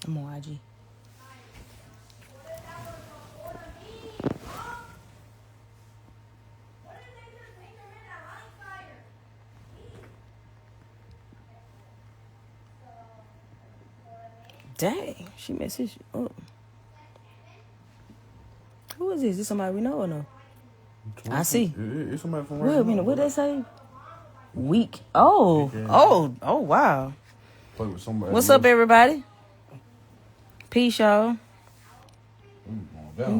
I'm on IG. Dang, she messaged. Oh. Who is this? Is somebody we know or no? I see. It's somebody from Wait a minute, what they say? Week. Oh, wow. Play with somebody. What's up, everybody? Peace, y'all.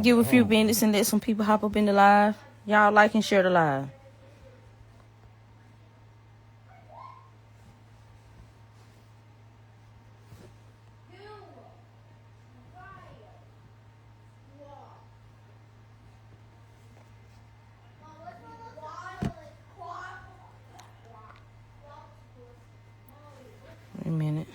Give a few minutes and let some people hop up in the live. Y'all like and share the live. Wait a minute.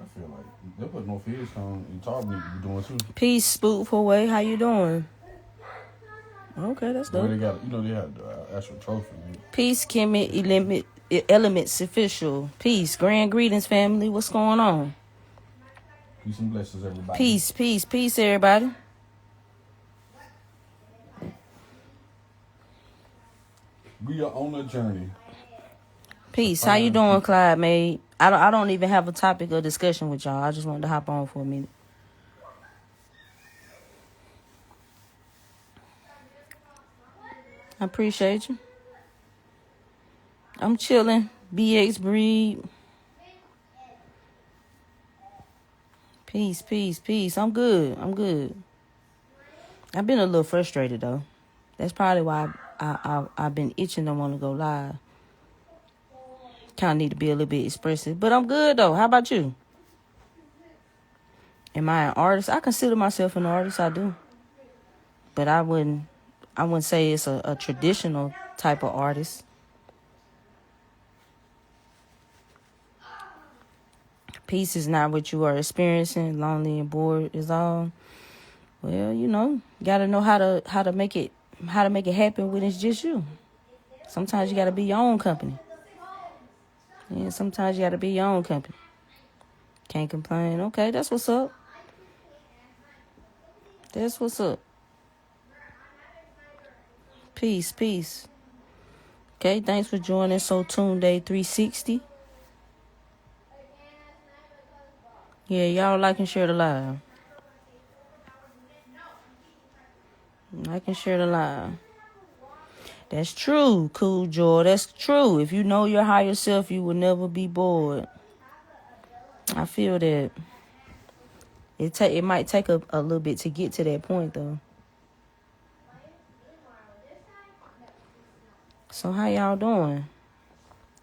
I feel like that was no fears on and talk me you doing too. Peace, Spookful Way. How you doing? Okay, that's dope. They got, they had the actual trophy. Peace, Kemet Elements Official. Peace, grand greetings, family. What's going on? Peace and blessings, everybody. Peace, everybody. We are on a journey. Peace. How you doing, Clyde, mate? I don't even have a topic of discussion with y'all. I just wanted to hop on for a minute. I appreciate you. I'm chilling. BX Breed. Peace. I'm good. I've been a little frustrated, though. That's probably why I've been itching to want to go live. Kind of need to be a little bit expressive. But I'm good, though. How about you? Am I an artist? I consider myself an artist. I do. But I wouldn't say it's a traditional type of artist. Peace is not what you are experiencing. Lonely and bored is all. Well, you gotta know how to make it happen when it's just you. Sometimes you gotta be your own company. Yeah, sometimes you gotta be your own company. Can't complain. Okay, that's what's up. Peace. Okay, thanks for joining So Tune Day 360. Yeah, y'all like and share the live. Like and share the live. That's true, Cool Joy. That's true. If you know your higher self, you will never be bored. I feel that. It might take a little bit to get to that point, though. So how y'all doing?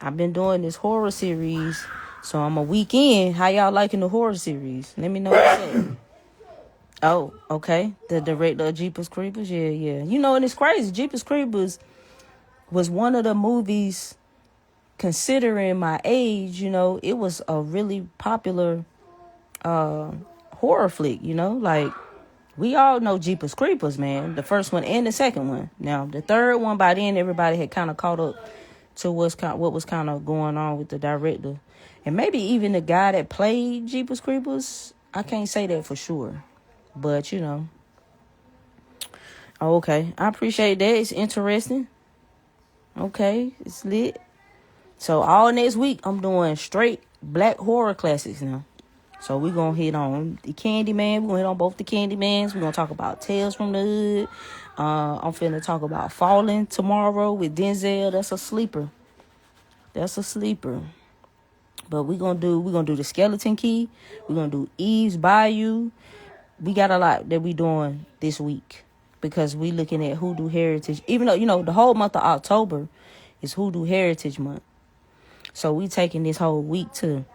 I've been doing this horror series, so I'm a week in. How y'all liking the horror series? Let me know what's up. Oh, okay. The director of Jeepers Creepers? Yeah. And it's crazy. Jeepers Creepers was one of the movies, considering my age, it was a really popular horror flick, like we all know Jeepers Creepers, man, the first one and the second one. Now the third one, by then everybody had kind of caught up to what was kind of going on with the director, and maybe even the guy that played Jeepers Creepers. I can't say that for sure, but okay, I appreciate that. It's interesting. Okay, it's lit. So all next week I'm doing straight black horror classics now. So we're going to hit on the Candyman. We're going to hit on both the Candymans. We're going to talk about Tales from the Hood. I'm finna talk about Falling tomorrow with Denzel. That's a sleeper. But we're going to do the Skeleton Key. We're going to do Eve's Bayou. We got a lot that we doing this week because we looking at Hoodoo Heritage. Even though, the whole month of October is Hoodoo Heritage Month. So we taking this whole week to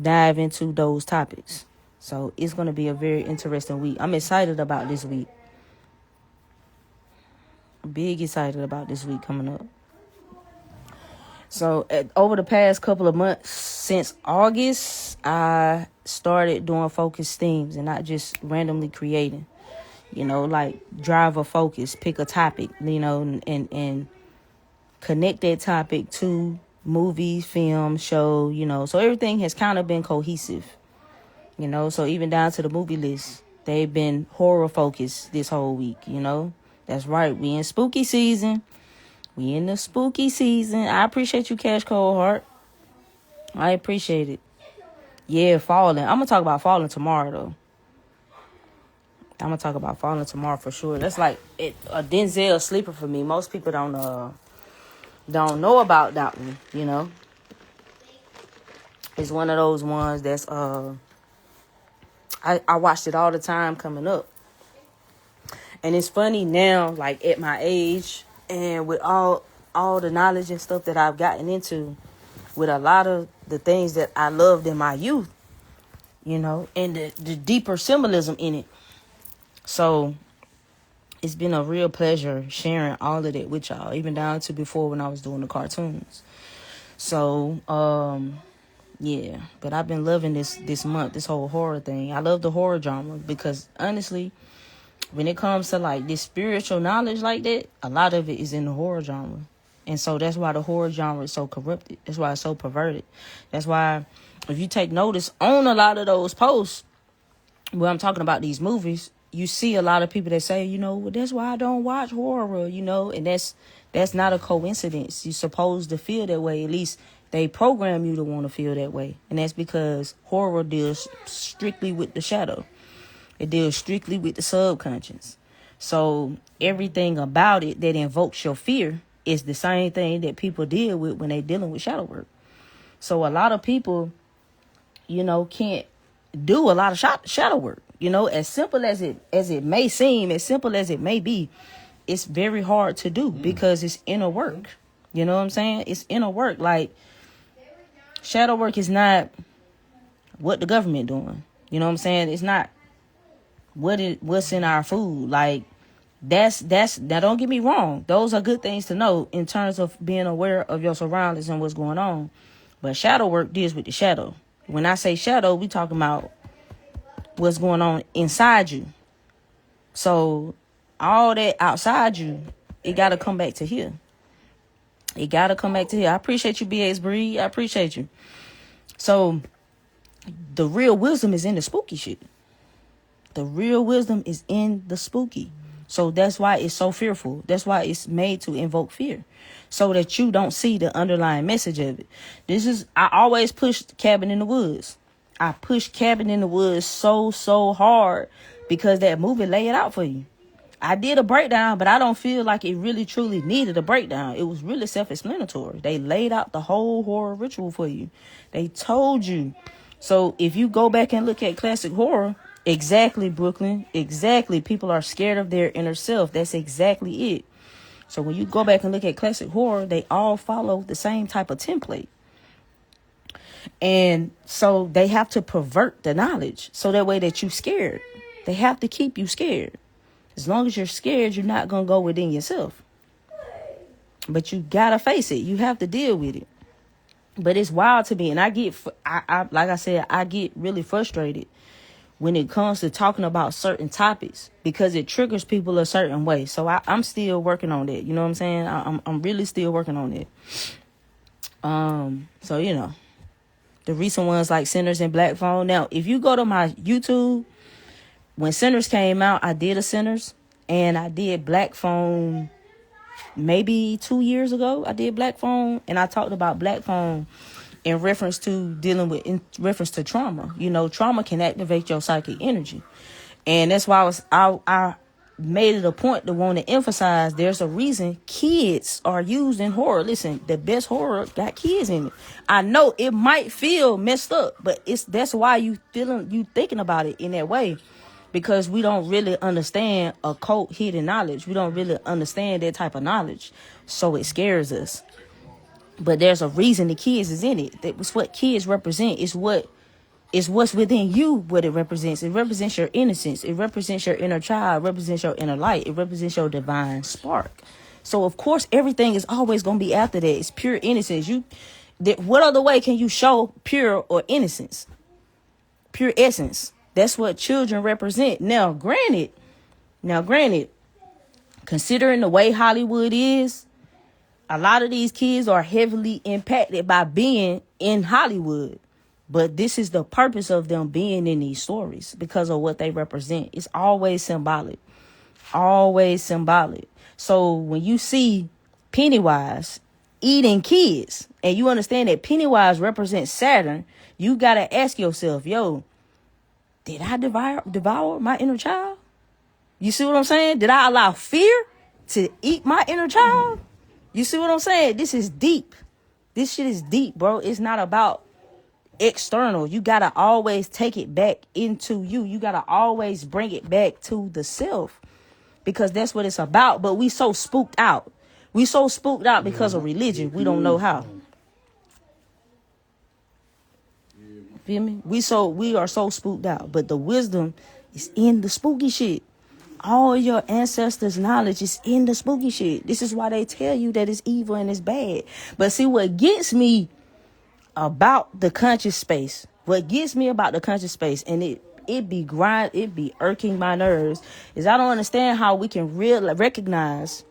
dive into those topics. So it's going to be a very interesting week. I'm excited about this week. Big excited about this week coming up. So over the past couple of months, since August, I started doing focused themes and not just randomly creating. like drive a focus, pick a topic, and connect that topic to movies, film, show, so everything has kind of been cohesive, so even down to the movie list, they've been horror focused this whole week, That's right, we in spooky season. We in the spooky season. I appreciate you, Cash Cold Heart. I appreciate it. Yeah, Falling. I'm going to talk about Falling tomorrow, though. I'm going to talk about Falling tomorrow for sure. That's like a Denzel sleeper for me. Most people don't know about that one, It's one of those ones that's, I watched it all the time coming up. And it's funny now, like at my age and with all the knowledge and stuff that I've gotten into, with a lot of the things that I loved in my youth, and the deeper symbolism in it. So it's been a real pleasure sharing all of that with y'all, even down to before when I was doing the cartoons. So, yeah, but I've been loving this month, this whole horror thing. I love the horror genre because honestly, when it comes to like this spiritual knowledge like that, a lot of it is in the horror genre. And so that's why the horror genre is so corrupted. That's why it's so perverted. That's why if you take notice on a lot of those posts where I'm talking about these movies, you see a lot of people that say, well, that's why I don't watch horror, and that's not a coincidence. You're supposed to feel that way. At least they program you to want to feel that way. And that's because horror deals strictly with the shadow. It deals strictly with the subconscious. So everything about it that invokes your fear is the same thing that people deal with when they're dealing with shadow work. So a lot of people, can't do a lot of shadow work. As simple as it may seem, as simple as it may be, it's very hard to do because it's inner work. You know what I'm saying? It's inner work. Like shadow work is not what the government doing. You know what I'm saying? It's not what's in our food. Like that's now don't get me wrong, those are good things to know in terms of being aware of your surroundings and what's going on, but shadow work deals with the shadow. When I say shadow, we talking about what's going on inside you. So all that outside you, it got to come back to here. I appreciate you, BX Breed. I appreciate you. So the real wisdom is in the spooky shit. The real wisdom is in the spooky. So that's why it's so fearful. That's why it's made to invoke fear, so that you don't see the underlying message of it. I always push Cabin in the Woods. I push Cabin in the Woods so hard because that movie lay it out for you. I did a breakdown, but I don't feel like it really truly needed a breakdown. It was really self-explanatory. They laid out the whole horror ritual for you. They told you. So if you go back and look at classic horror, exactly, Brooklyn, exactly, people are scared of their inner self. That's exactly it. So when you go back and look at classic horror, they all follow the same type of template. And so they have to pervert the knowledge so that way that you're scared. They have to keep you scared. As long as you're scared, you're not going to go within yourself. But you got to face it. You have to deal with it. But it's wild to me. And like I said, I get really frustrated when it comes to talking about certain topics because it triggers people a certain way. So I'm still working on that. You know what I'm saying? I'm really still working on it. So, the recent ones like Sinners and Black Phone. Now, if you go to my YouTube, when Sinners came out, I did a Sinners and I did Black Phone maybe 2 years ago. I did Black Phone and I talked about Black Phone in reference to trauma. Trauma can activate your psychic energy. And that's why I made it a point to want to emphasize there's a reason kids are used in horror. Listen, the best horror got kids in it. I know it might feel messed up, but that's why you thinking about it in that way. Because we don't really understand occult hidden knowledge. We don't really understand that type of knowledge. So it scares us. But there's a reason the kids is in it. That's what kids represent. It's what's within you, what it represents. It represents your innocence. It represents your inner child. It represents your inner light. It represents your divine spark. So, of course, everything is always going to be after that. It's pure innocence. What other way can you show pure or innocence? Pure essence. That's what children represent. Now, granted, Now, granted, considering the way Hollywood is, a lot of these kids are heavily impacted by being in Hollywood. But this is the purpose of them being in these stories because of what they represent. It's always symbolic. Always symbolic. So when you see Pennywise eating kids and you understand that Pennywise represents Saturn, you got to ask yourself, yo, did I devour my inner child? You see what I'm saying? Did I allow fear to eat my inner child? You see what I'm saying? This is deep. This shit is deep, bro. It's not about external. You got to always take it back into you. You got to always bring it back to the self because that's what it's about. But we so spooked out. We so spooked out because of religion. We don't know how. Feel me? We are so spooked out. But the wisdom is in the spooky shit. All your ancestors' knowledge is in the spooky shit. This is why they tell you that it's evil and it's bad. But see, what gets me about the conscious space, and it be irking my nerves, is I don't understand how we can recognize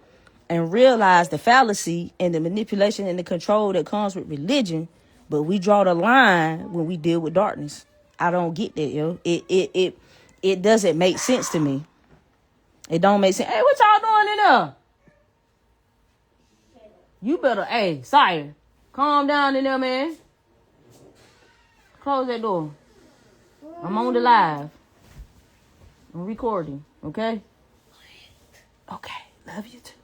and realize the fallacy and the manipulation and the control that comes with religion, but we draw the line when we deal with darkness. I don't get that, yo. It doesn't make sense to me. It don't make sense. Hey, what y'all doing in there? You better, hey, sire, calm down in there, man. Close that door. I'm on the live. I'm recording, okay? Okay, love you too.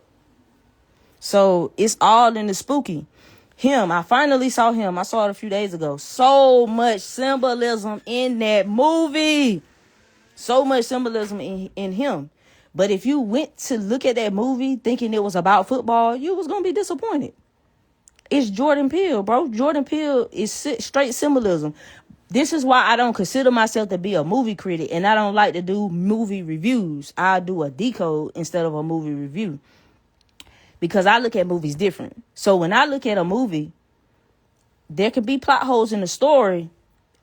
So it's all in the spooky. I finally saw him. I saw it a few days ago. So much symbolism in that movie. So much symbolism in him. But if you went to look at that movie thinking it was about football, you was going to be disappointed. It's Jordan Peele, bro. Jordan Peele is straight symbolism. This is why I don't consider myself to be a movie critic, and I don't like to do movie reviews. I do a decode instead of a movie review because I look at movies different. So when I look at a movie, there could be plot holes in the story.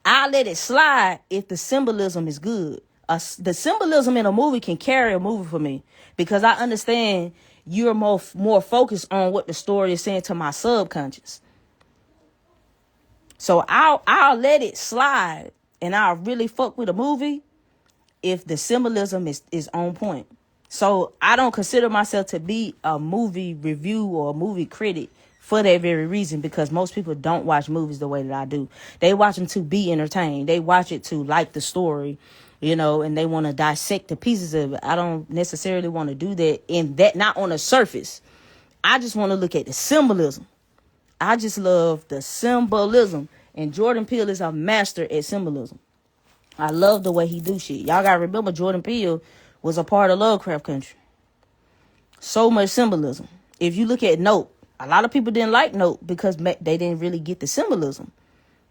I let it slide if the symbolism is good. The symbolism in a movie can carry a movie for me because I understand you're more focused on what the story is saying to my subconscious. So I'll let it slide and I'll really fuck with a movie if the symbolism is on point. So I don't consider myself to be a movie review or a movie critic for that very reason, because most people don't watch movies the way that I do. They watch them to be entertained. They watch it to like the story, and they want to dissect the pieces of it. I don't necessarily want to do that not on the surface. I just want to look at the symbolism. I just love the symbolism. And Jordan Peele is a master at symbolism. I love the way he do shit. Y'all got to remember Jordan Peele was a part of Lovecraft Country. So much symbolism. If you look at Nope, a lot of people didn't like Nope because they didn't really get the symbolism,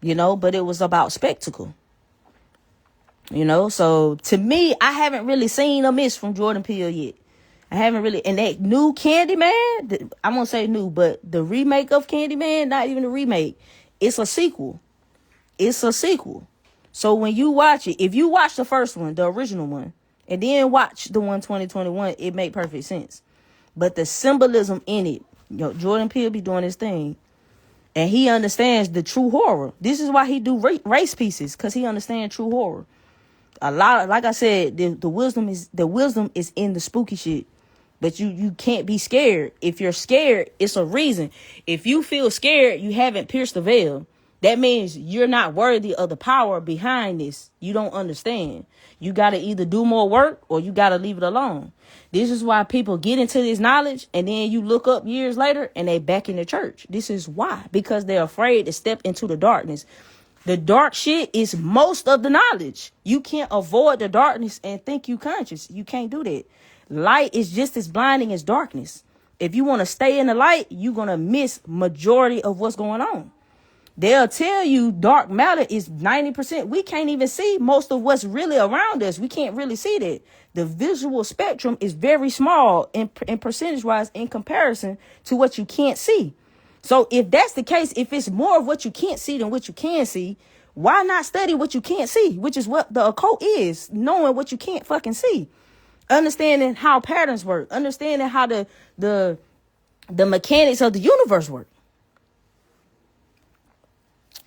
but it was about spectacle. So to me, I haven't really seen a miss from Jordan Peele yet. I haven't really. And that new Candyman, I won't say new, but the remake of Candyman, not even a remake, it's a sequel. It's a sequel. So when you watch it, if you watch the first one, the original one, and then watch the one 2021, it make perfect sense. But the symbolism in it, Jordan Peele be doing his thing. And he understands the true horror. This is why he do race pieces, because he understands true horror. A lot, like I said, the wisdom is in the spooky shit. But you can't be scared. If you're scared, it's a reason. If you feel scared, you haven't pierced the veil. That means you're not worthy of the power behind this. You don't understand. You got to either do more work or you got to leave it alone. This is why people get into this knowledge and then you look up years later and they back in the church. This is why. Because they're afraid to step into the darkness. The dark shit is most of the knowledge. You can't avoid the darkness and think you conscious. You can't do that. Light is just as blinding as darkness. If you want to stay in the light, you're going to miss majority of what's going on. They'll tell you dark matter is 90%. We can't even see most of what's really around us. We can't really see that. The visual spectrum is very small in percentage-wise in comparison to what you can't see. So if that's the case, if it's more of what you can't see than what you can see, why not study what you can't see, which is what the occult is, knowing what you can't fucking see. Understanding how patterns work, understanding how the mechanics of the universe work.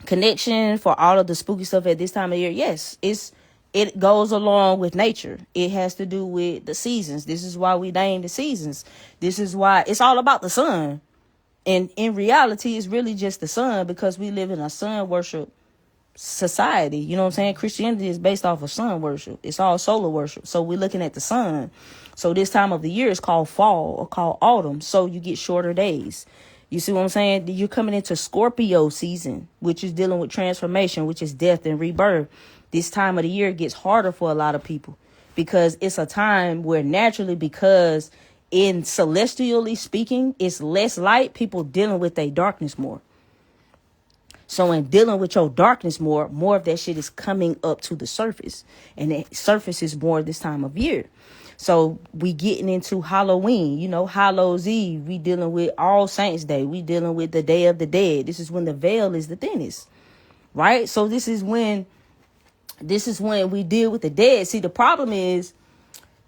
Connection for all of the spooky stuff at this time of year. Yes, it goes along with nature. It has to do with the seasons. This is why we name the seasons. This is why it's all about the sun. And in reality, it's really just the sun, because we live in a sun worship society. You know what I'm saying? Christianity is based off of sun worship. It's all solar worship. So we're looking at the sun. So this time of the year is called fall or called autumn. So you get shorter days. You see what I'm saying? You're coming into Scorpio season, which is dealing with transformation, which is death and rebirth. This time of the year gets harder for a lot of people, because it's a time where naturally, because in celestially speaking, it's less light, people dealing with their darkness more. So in dealing with your darkness more of that shit is coming up to the surface. And the surface is more this time of year. So we getting into Halloween, Hallows Eve. We dealing with All Saints Day. We dealing with the Day of the Dead. This is when the veil is the thinnest, right? So this is when we deal with the dead. See, the problem is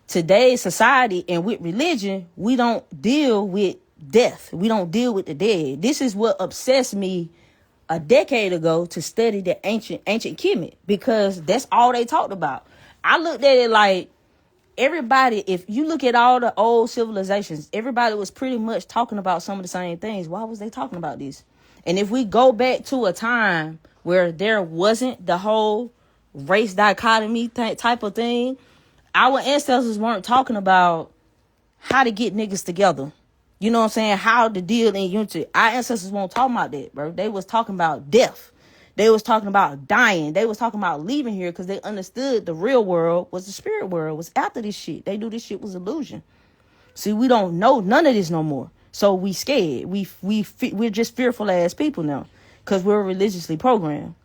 today's society and with religion, we don't deal with death. We don't deal with the dead. This is what obsessed me a decade ago to study the ancient Kemet, because that's all they talked about. I looked at it like, everybody, if you look at all the old civilizations, everybody was pretty much talking about some of the same things. Why was they talking about this? And if we go back to a time where there wasn't the whole race dichotomy type of thing, our ancestors weren't talking about how to get niggas together. You know what I'm saying? How to deal in unity. Our ancestors won't talk about that, bro. They was talking about death. They was talking about dying. They was talking about leaving here, because they understood the real world was the spirit world, was after this shit. They knew this shit was illusion. See, we don't know none of this no more. So we scared. We're just fearful ass people now, because we're religiously programmed.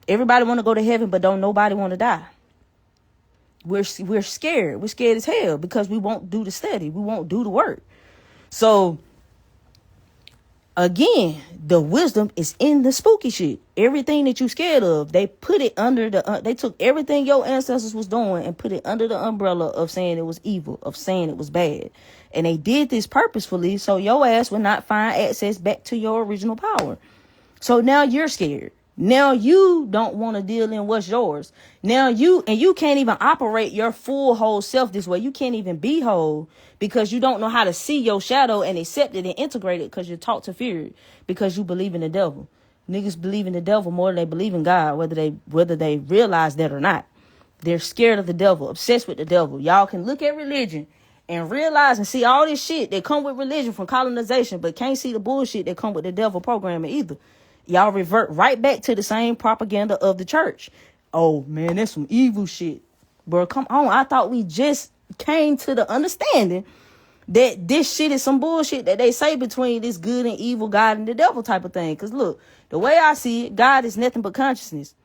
Everybody want to go to heaven, but don't nobody want to die. We're scared. We're scared as hell, because we won't do the study. We won't do the work. So again, the wisdom is in the spooky shit. Everything that you scared of, they put it under they took everything your ancestors was doing and put it under the umbrella of saying it was evil, of saying it was bad. And they did this purposefully so your ass would not find access back to your original power. So now you're scared. Now you don't want to deal in what's yours. Now you can't even operate your full whole self this way. You can't even be whole, because you don't know how to see your shadow and accept it and integrate it, because you're taught to fear it, because you believe in the devil. Niggas believe in the devil more than they believe in God, whether they realize that or not. They're scared of the devil, obsessed with the devil. Y'all can look at religion and realize and see all this shit that come with religion from colonization, but can't see the bullshit that come with the devil programming either. Y'all revert right back to the same propaganda of the church. Oh, man, that's some evil shit. Bro, come on. I thought we just came to the understanding that this shit is some bullshit that they say between this good and evil, God and the devil type of thing. Because, look, the way I see it, God is nothing but consciousness.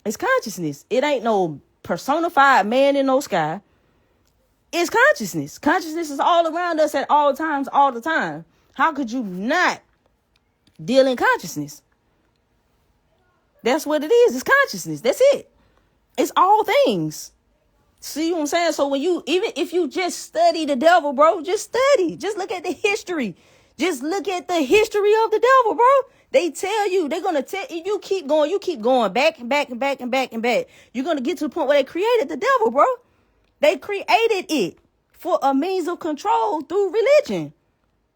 It's consciousness. It ain't no personified man in no sky. It's consciousness. Consciousness is all around us at all times, all the time. How could you not deal in consciousness? That's what it is. It's consciousness. That's it. It's all things. See what I'm saying? So even if you just study the devil, bro, just study. Just look at the history. Just look at the history of the devil, bro. They tell you, they're going to tell you, you keep going back and back and back and back and back. You're going to get to the point where they created the devil, bro. They created it for a means of control through religion.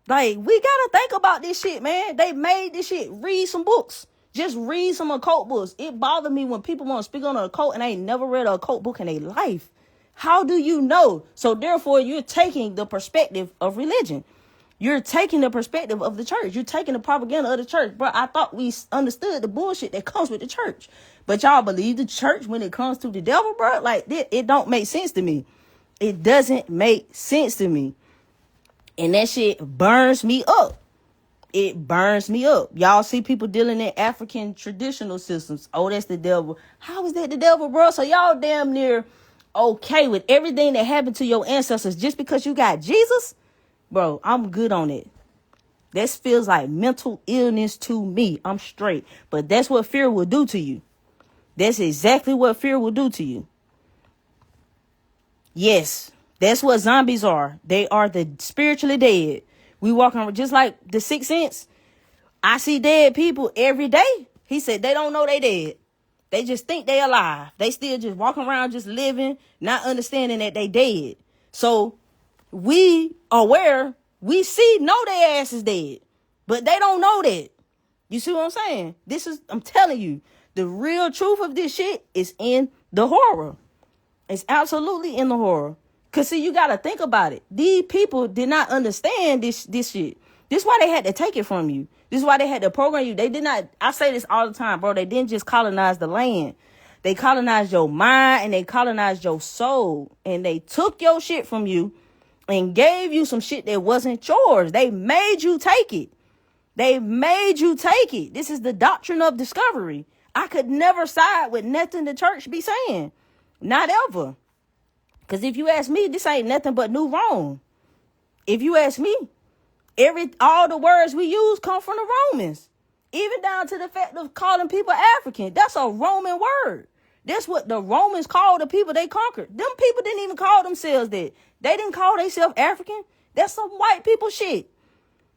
Like, we got to think about this shit, man. They made this shit. Read some books. Just read some occult books. It bothered me when people want to speak on an occult and they ain't never read an occult book in their life. How do you know? So therefore, you're taking the perspective of religion. You're taking the perspective of the church. You're taking the propaganda of the church. Bro, I thought we understood the bullshit that comes with the church. But y'all believe the church when it comes to the devil, bro? Like, it don't make sense to me. It doesn't make sense to me. And that shit burns me up. It burns me up. Y'all see people dealing in African traditional systems. Oh, that's the devil. How is that the devil, bro? So y'all damn near okay with everything that happened to your ancestors just because you got Jesus? Bro, I'm good on it. This feels like mental illness to me. I'm straight. But that's what fear will do to you. That's exactly what fear will do to you. Yes, That's what zombies are. They are the spiritually dead. We walk around just like the Sixth Sense. I see dead people every day. He said they don't know they dead. They just think they alive. They still just walking around just living, not understanding that they dead. So we aware, we know their ass is dead. But they don't know that. You see what I'm saying? I'm telling you, the real truth of this shit is in the horror. It's absolutely in the horror. Cause see, you gotta think about it. These people did not understand this shit. This is why they had to take it from you. This is why they had to program you. They did not, I say this all the time, bro. They didn't just colonize the land. They colonized your mind and they colonized your soul. And they took your shit from you and gave you some shit that wasn't yours. They made you take it. They made you take it. This is the doctrine of discovery. I could never side with nothing the church be saying. Not ever. Because if you ask me, this ain't nothing but new wrong. If you ask me, all the words we use come from the Romans. Even down to the fact of calling people African. That's a Roman word. That's what the Romans called the people they conquered. Them people didn't even call themselves that. They didn't call themselves African. That's some white people shit.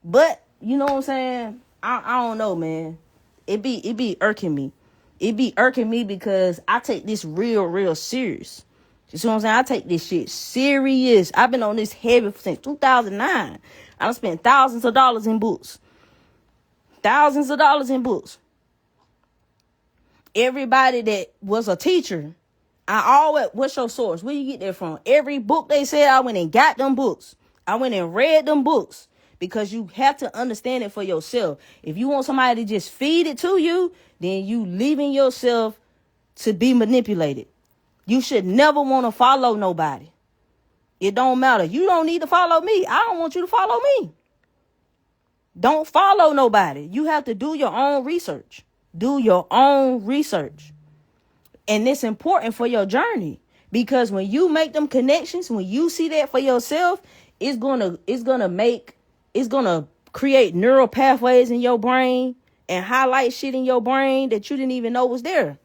But, you know what I'm saying? I don't know, man. It be irking me. It be irking me because I take this real serious. You see what I'm saying? I take this shit serious. I've been on this heavy since 2009. I done spent thousands of dollars in books. Thousands of dollars in books. Everybody that was a teacher, what's your source? Where you get that from? Every book they said, I went and got them books. I went and read them books. Because you have to understand it for yourself. If you want somebody to just feed it to you, then you leaving yourself to be manipulated. You should never want to follow nobody. It don't matter. You don't need to follow me. I don't want you to follow me. Don't follow nobody. You have to do your own research. Do your own research. And it's important for your journey. Because when you make them connections, when you see that for yourself, it's gonna create neural pathways in your brain and highlight shit in your brain that you didn't even know was there.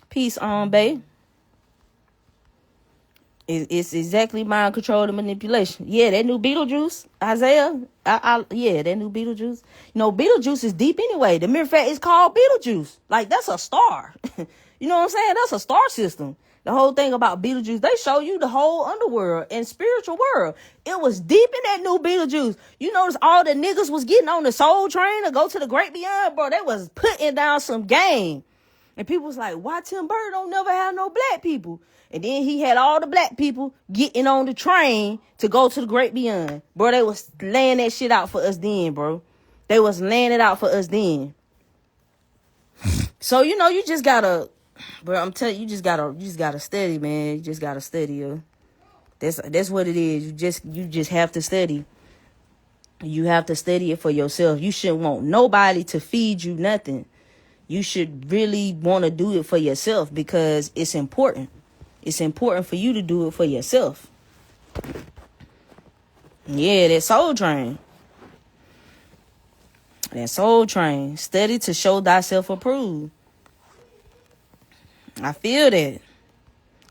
Peace on, babe. It's exactly mind control and manipulation. Yeah, that new Beetlejuice, Isaiah. Yeah, that new Beetlejuice. You know, Beetlejuice is deep anyway. The mere fact it's called Beetlejuice. Like, that's a star. You know what I'm saying? That's a star system. The whole thing about Beetlejuice, they show you the whole underworld and spiritual world. It was deep in that new Beetlejuice. You notice all the niggas was getting on the soul train to go to the great beyond, bro. They was putting down some game. And people was like, why Tim Burton don't never have no black people? And then he had all the black people getting on the train to go to the great beyond. Bro, they was laying that shit out for us then, bro. They was laying it out for us then. So, you know, you just gotta, bro, I'm telling you, you just gotta study, man. You just gotta study. That's what it is. You just have to study. You have to study it for yourself. You shouldn't want nobody to feed you nothing. You should really want to do it for yourself because it's important. It's important for you to do it for yourself. Yeah, that soul train. That soul train. Study to show thyself approved. I feel that.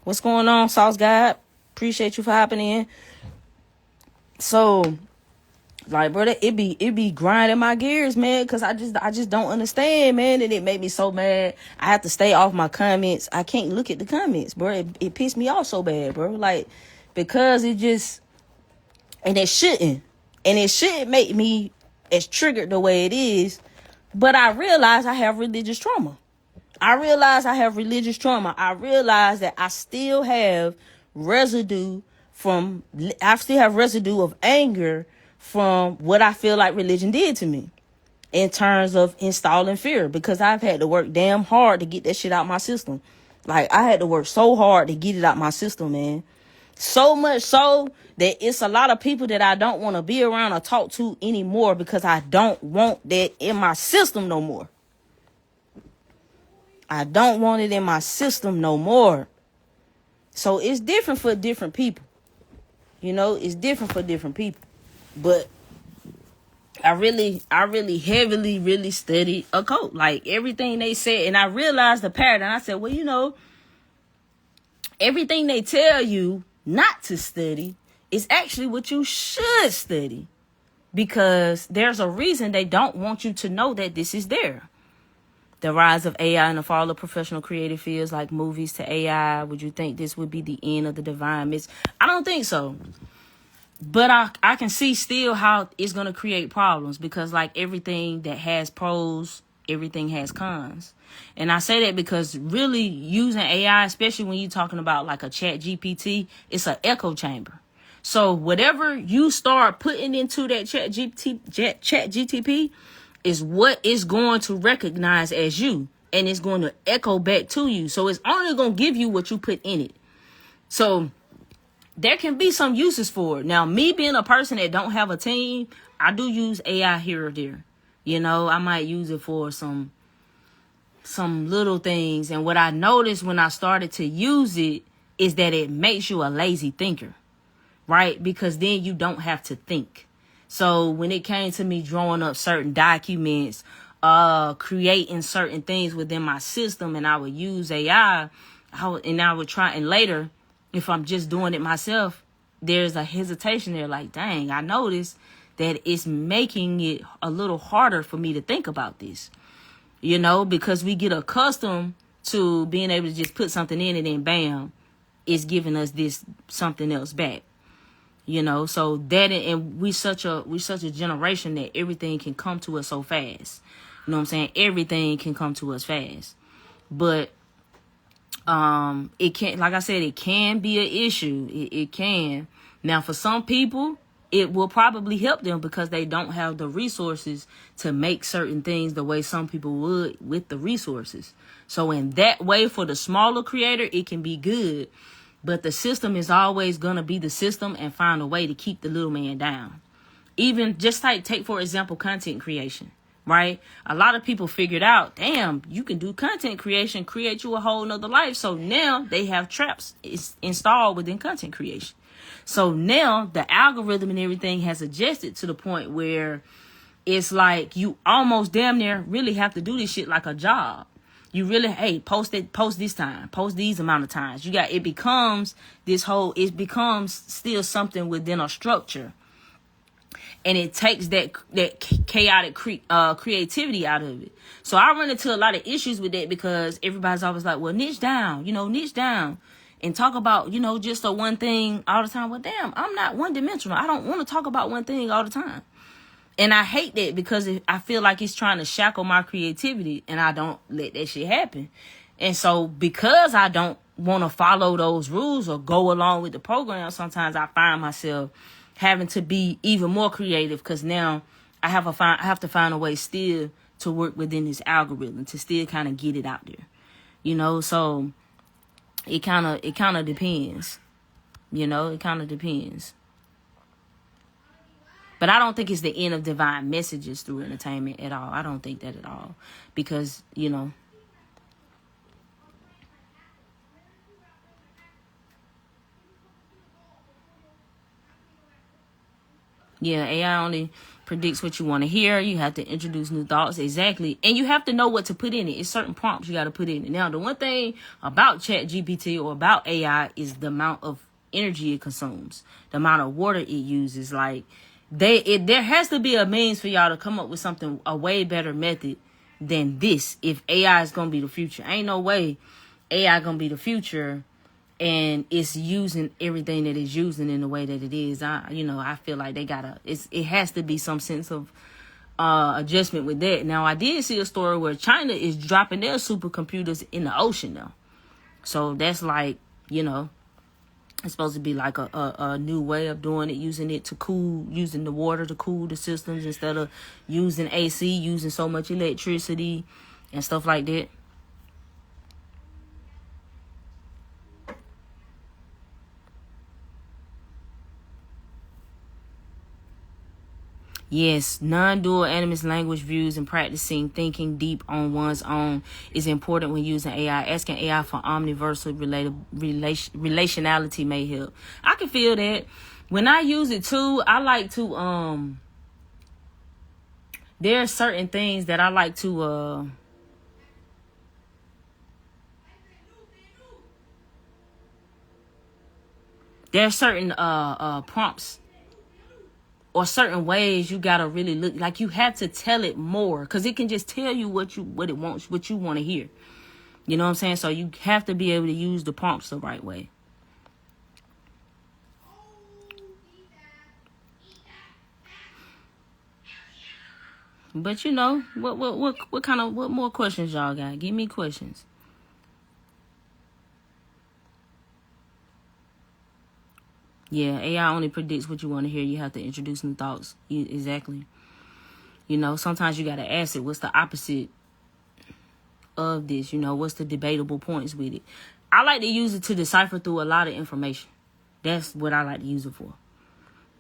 What's going on, Sauce God? Appreciate you for hopping in. So, like, brother, it be grinding my gears, man, because I just don't understand, man, and it made me so mad. I have to stay off my comments. I can't look at the comments, bro. It pissed me off so bad, bro. Like, because it just, and it shouldn't make me as triggered the way it is, but I realize I have religious trauma. I realize I realize that I still have residue of anger from what I feel like religion did to me in terms of installing fear, because I've had to work damn hard to get that shit out my system. Like, I had to work so hard to get it out my system, man. So much so that it's a lot of people that I don't want to be around or talk to anymore because I don't want that in my system no more. I don't want it in my system no more. So it's different for different people. You know, it's different for different people. But I really heavily studied occult. Like, everything they said. And I realized the pattern. I said, well, you know, everything they tell you not to study is actually what you should study, because there's a reason they don't want you to know that this is there. The rise of AI and the fall of professional creative fields like movies to AI. Would you think this would be the end of the divine mix? I don't think so. But I can see still how it's going to create problems, because like everything that has pros, everything has cons. And I say that because really using AI, especially when you're talking about like a chat GPT, it's an echo chamber. So whatever you start putting into that chat GTP is what it's going to recognize as you, and it's going to echo back to you. So it's only going to give you what you put in it. So there can be some uses for it. Now, me being a person that don't have a team, I do use AI here or there. You know, I might use it for some little things. And what I noticed when I started to use it is that it makes you a lazy thinker, right? Because then you don't have to think. So when it came to me drawing up certain documents, creating certain things within my system, and I would use AI, I would try, and later, if I'm just doing it myself, there's a hesitation there, like, dang, I noticed that it's making it a little harder for me to think about this, you know, because we get accustomed to being able to just put something in and then bam, it's giving us this something else back, you know. So that, and we such a generation that everything can come to us so fast. You know what I'm saying? Everything can come to us fast, but it can, like I said, it can be an issue. It can. Now, for some people, it will probably help them because they don't have the resources to make certain things the way some people would with the resources. So in that way, for the smaller creator, it can be good. But the system is always going to be the system and find a way to keep the little man down. Even just like, take, for example, content creation. Right? A lot of people figured out, damn, you can do content creation, create you a whole nother life. So now they have traps installed within content creation. So now the algorithm and everything has adjusted to the point where it's like you almost damn near really have to do this shit like a job. You really, hey, post this time, post these amount of times. It becomes still something within a structure. And it takes that chaotic creativity out of it. So I run into a lot of issues with that because everybody's always like, well, niche down, and talk about, just the one thing all the time. Well, damn, I'm not one dimensional. I don't want to talk about one thing all the time. And I hate that because I feel like it's trying to shackle my creativity, and I don't let that shit happen. And so because I don't want to follow those rules or go along with the program, sometimes I find myself having to be even more creative, because now I have to find a way still to work within this algorithm to still kind of get it out there, so it kind of depends, it kind of depends. But I don't think it's the end of divine messages through entertainment at all. I don't think that at all, because yeah, AI only predicts what you want to hear. You have to introduce new thoughts. Exactly. And you have to know what to put in it. It's certain prompts you got to put in it. Now, the one thing about Chat GPT or about AI is the amount of energy it consumes, the amount of water it uses. Like, there has to be a means for y'all to come up with a way better method than this. If AI is going to be the future, ain't no way AI going to be the future and it's using everything that it's using in the way that it is. I feel like it has to be some sense of adjustment with that. Now, I did see a story where China is dropping their supercomputers in the ocean now. So that's like, it's supposed to be like a new way of doing it, using the water to cool the systems instead of using AC, using so much electricity and stuff like that. Yes, non-dual animist language views and practicing thinking deep on one's own is important when using AI. Asking AI for omniversal relationality may help. I can feel that. When I use it too, I like to there are certain things that I like to I There are certain prompts or certain ways you gotta really look. Like, you have to tell it more, because it can just tell you what it wants, what you want to hear. You know what I'm saying? So you have to be able to use the prompts the right way. But you know, what more questions y'all got? Give me questions. Yeah, AI only predicts what you want to hear. You have to introduce new thoughts. Exactly. You know, sometimes you got to ask it, what's the opposite of this? You know, what's the debatable points with it? I like to use it to decipher through a lot of information. That's what I like to use it for.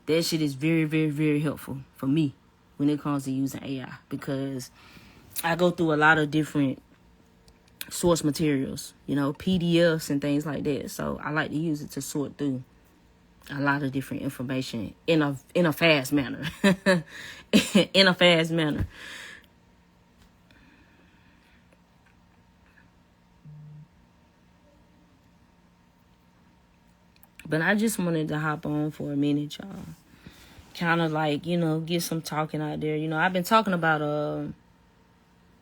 That shit is very, very, very helpful for me when it comes to using AI, because I go through a lot of different source materials, you know, PDFs and things like that. So I like to use it to sort through a lot of different information in a fast manner. In a fast manner. But I just wanted to hop on for a minute, y'all. Kind of like, you know, get some talking out there. You know, I've been talking about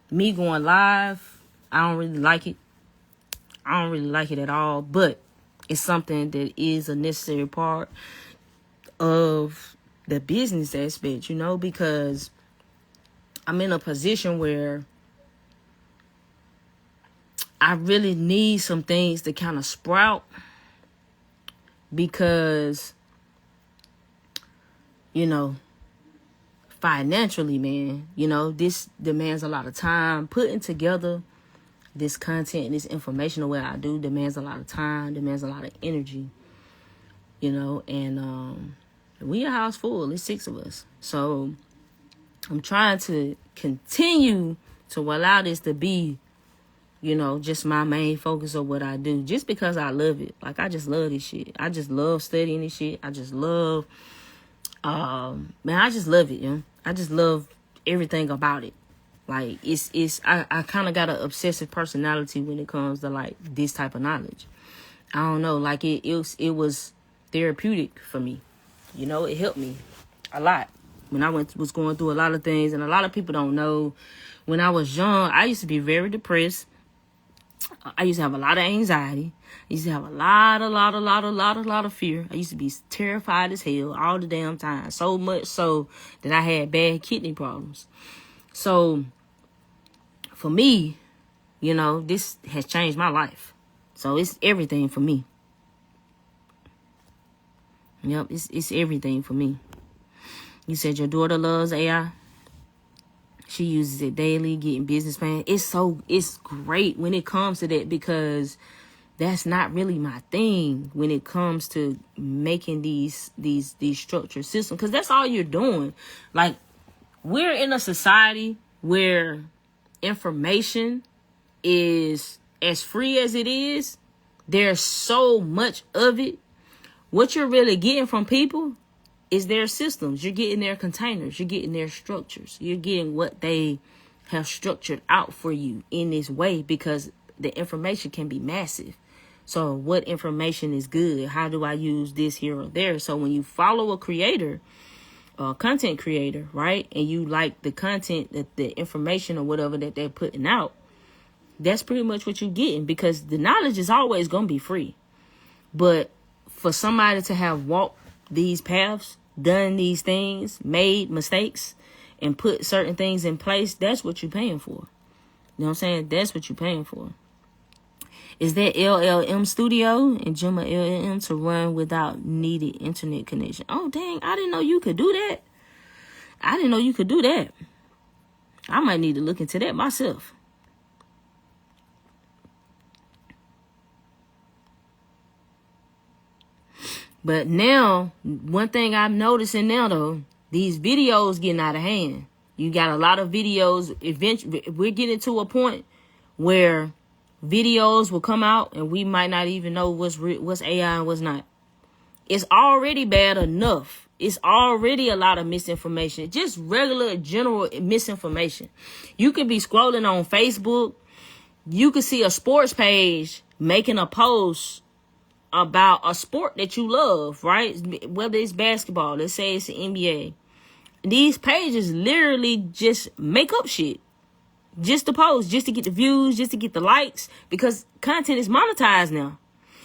me going live. I don't really like it. I don't really like it at all. But it's something that is a necessary part of the business aspect, you know, because I'm in a position where I really need some things to kind of sprout, because, you know, financially, man, you know, this demands a lot of time. Putting together this content and this information the way I do demands a lot of time, demands a lot of energy, you know, and we a house full. It's 6 of us. So I'm trying to continue to allow this to be, you know, just my main focus of what I do, just because I love it. Like, I just love this shit. I just love studying this shit. I just love, man, I just love it, you know. I just love everything about it. Like, I kind of got an obsessive personality when it comes to, like, this type of knowledge. I don't know, like, it was therapeutic for me. You know, it helped me a lot when I was going through a lot of things. And a lot of people don't know, when I was young, I used to be very depressed. I used to have a lot of anxiety. I used to have a lot of fear. I used to be terrified as hell all the damn time. So much so that I had bad kidney problems. So for me, you know, this has changed my life. So it's everything for me. Yep, it's everything for me. You said your daughter loves AI. She uses it daily, getting business plans. It's great when it comes to that, because that's not really my thing when it comes to making these structured systems, because that's all you're doing. Like, we're in a society where information is as free as it is. There's so much of it. What you're really getting from people is their systems. You're getting their containers. You're getting their structures. You're getting what they have structured out for you in this way, because the information can be massive. So what information is good? How do I use this here or there? So when you follow a creator, a content creator, right, and you like the content, the information or whatever that they're putting out, that's pretty much what you're getting, because the knowledge is always going to be free. But for somebody to have walked these paths, done these things, made mistakes, and put certain things in place, that's what you're paying for. You know what I'm saying? That's what you're paying for. Is that LLM Studio and Gemma LLM to run without needed internet connection? Oh, dang. I didn't know you could do that. I didn't know you could do that. I might need to look into that myself. But now, one thing I'm noticing now, though, these videos getting out of hand. You got a lot of videos. Eventually, we're getting to a point where videos will come out and we might not even know what's AI and what's not. It's already bad enough. It's already a lot of misinformation. Just regular, general misinformation. You could be scrolling on Facebook. You could see a sports page making a post about a sport that you love, right? Whether it's basketball, let's say it's the NBA. These pages literally just make up shit just to post, just to get the views, just to get the likes, because content is monetized now.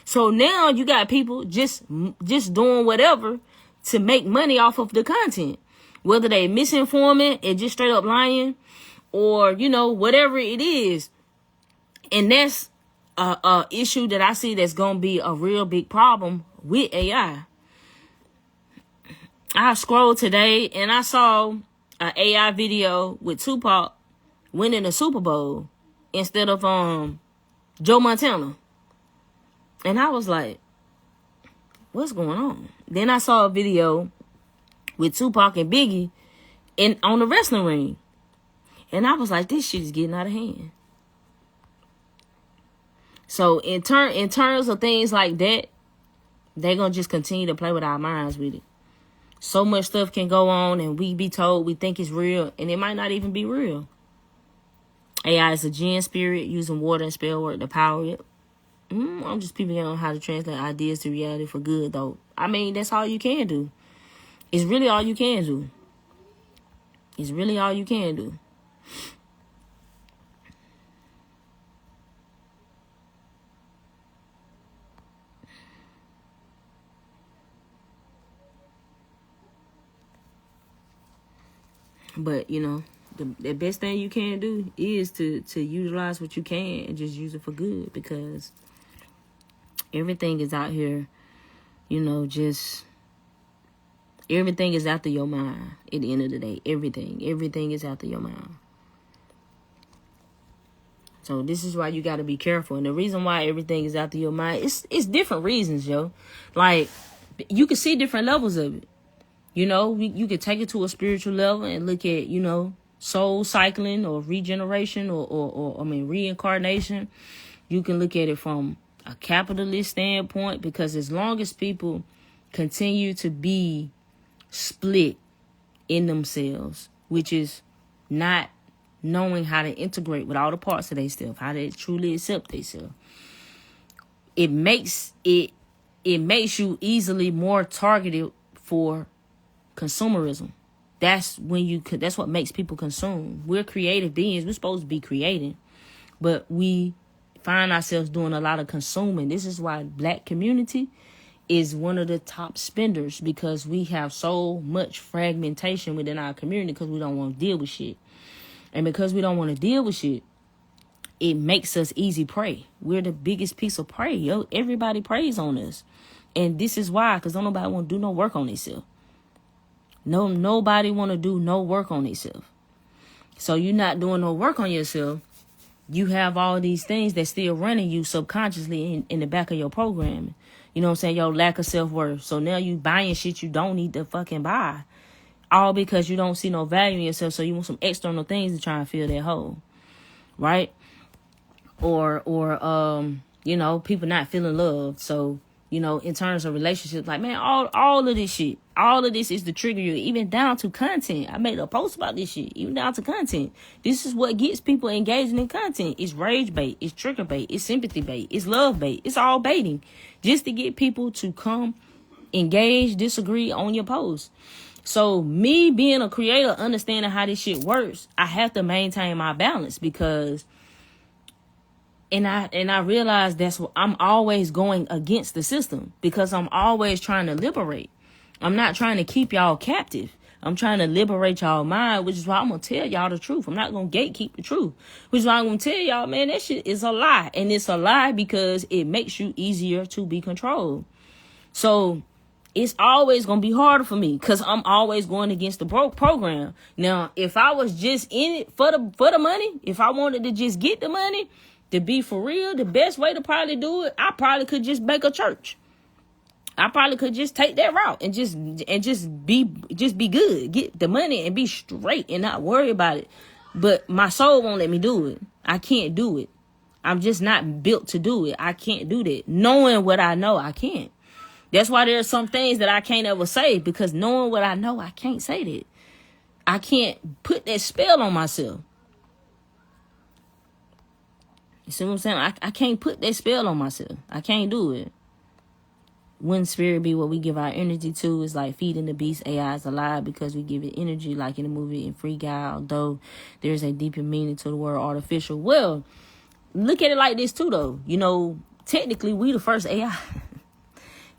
So now you got people just doing whatever to make money off of the content, whether they misinforming and just straight up lying, or whatever it is. And that's a issue that I see that's gonna be a real big problem with AI. I scrolled today and I saw an AI video with Tupac winning a Super Bowl instead of Joe Montana. And I was like, what's going on? Then I saw a video with Tupac and Biggie on the wrestling ring. And I was like, this shit is getting out of hand. So in terms of things like that, they're going to just continue to play with our minds with it. So much stuff can go on and we be told we think it's real, and it might not even be real. AI is a jinn spirit using water and spell work to power it. I'm just peeping on how to translate ideas to reality for good, though. I mean, that's all you can do. It's really all you can do. It's really all you can do. But, the best thing you can do is to utilize what you can and just use it for good, because everything is out here, just everything is after your mind at the end of the day. Everything is after your mind. So this is why you got to be careful. And the reason why everything is after your mind, it's different reasons, yo. Like, you can see different levels of it. You could take it to a spiritual level and look at, soul cycling or regeneration or reincarnation. You can look at it from a capitalist standpoint, because as long as people continue to be split in themselves, which is not knowing how to integrate with all the parts of themselves, how to truly accept themselves, it makes you easily more targeted for consumerism. That's what makes people consume. We're creative beings. We're supposed to be creating, but we find ourselves doing a lot of consuming. This is why Black community is one of the top spenders, because we have so much fragmentation within our community because we don't want to deal with shit. And because we don't want to deal with shit, it makes us easy prey. We're the biggest piece of prey, yo. Everybody preys on us. And this is why, because don't nobody want to do no work on themselves. Nobody want to do no work on themselves. So you're not doing no work on yourself. You have all these things that still running you subconsciously in the back of your programming. You know what I'm saying? Your lack of self-worth. So now you buying shit you don't need to fucking buy. All because you don't see no value in yourself. So you want some external things to try and fill that hole. Right? Or people not feeling loved. So, in terms of relationships, like, man, all of this shit, all of this is to trigger you, even down to content. I made a post about this shit, even down to content. This is what gets people engaging in content. It's rage bait, it's trigger bait, it's sympathy bait, it's love bait. It's all baiting just to get people to come engage, disagree on your post. So me being a creator, understanding how this shit works, I have to maintain my balance, because And I realize that's what I'm always going against the system, because I'm always trying to liberate. I'm not trying to keep y'all captive. I'm trying to liberate y'all mind, which is why I'm going to tell y'all the truth. I'm not going to gatekeep the truth, which is why I'm going to tell y'all, man, that shit is a lie. And it's a lie because it makes you easier to be controlled. So it's always going to be harder for me because I'm always going against the program. Now, if I was just in it for the money, if I wanted to just get the money, to be for real, the best way to probably do it, I probably could just make a church. I probably could just take that route and just be good, get the money and be straight and not worry about it. But my soul won't let me do it. I can't do it. I'm just not built to do it. I can't do that. Knowing what I know, I can't. That's why there are some things that I can't ever say, because knowing what I know, I can't say that. I can't put that spell on myself. You see what I'm saying? I can't put that spell on myself. I can't do it. Wouldn't spirit be what we give our energy to? Is like feeding the beast. AI is alive because we give it energy, like in the movie in Free Guy, although there's a deeper meaning to the word artificial. Well, look at it like this too, though. You know, technically we the first AI.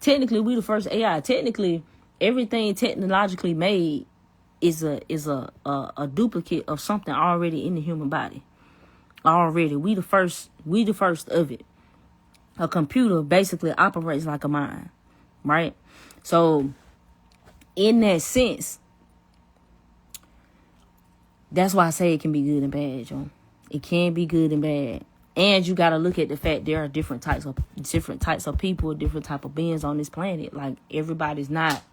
Technically we the first AI. Technically, everything technologically made is a duplicate of something already in the human body. Already, we the first of it. A computer basically operates like a mind, right? So, in that sense, that's why I say it can be good and bad, Joe. It can be good and bad. And you got to look at the fact there are different types of people, different type of beings on this planet. Like, everybody's not,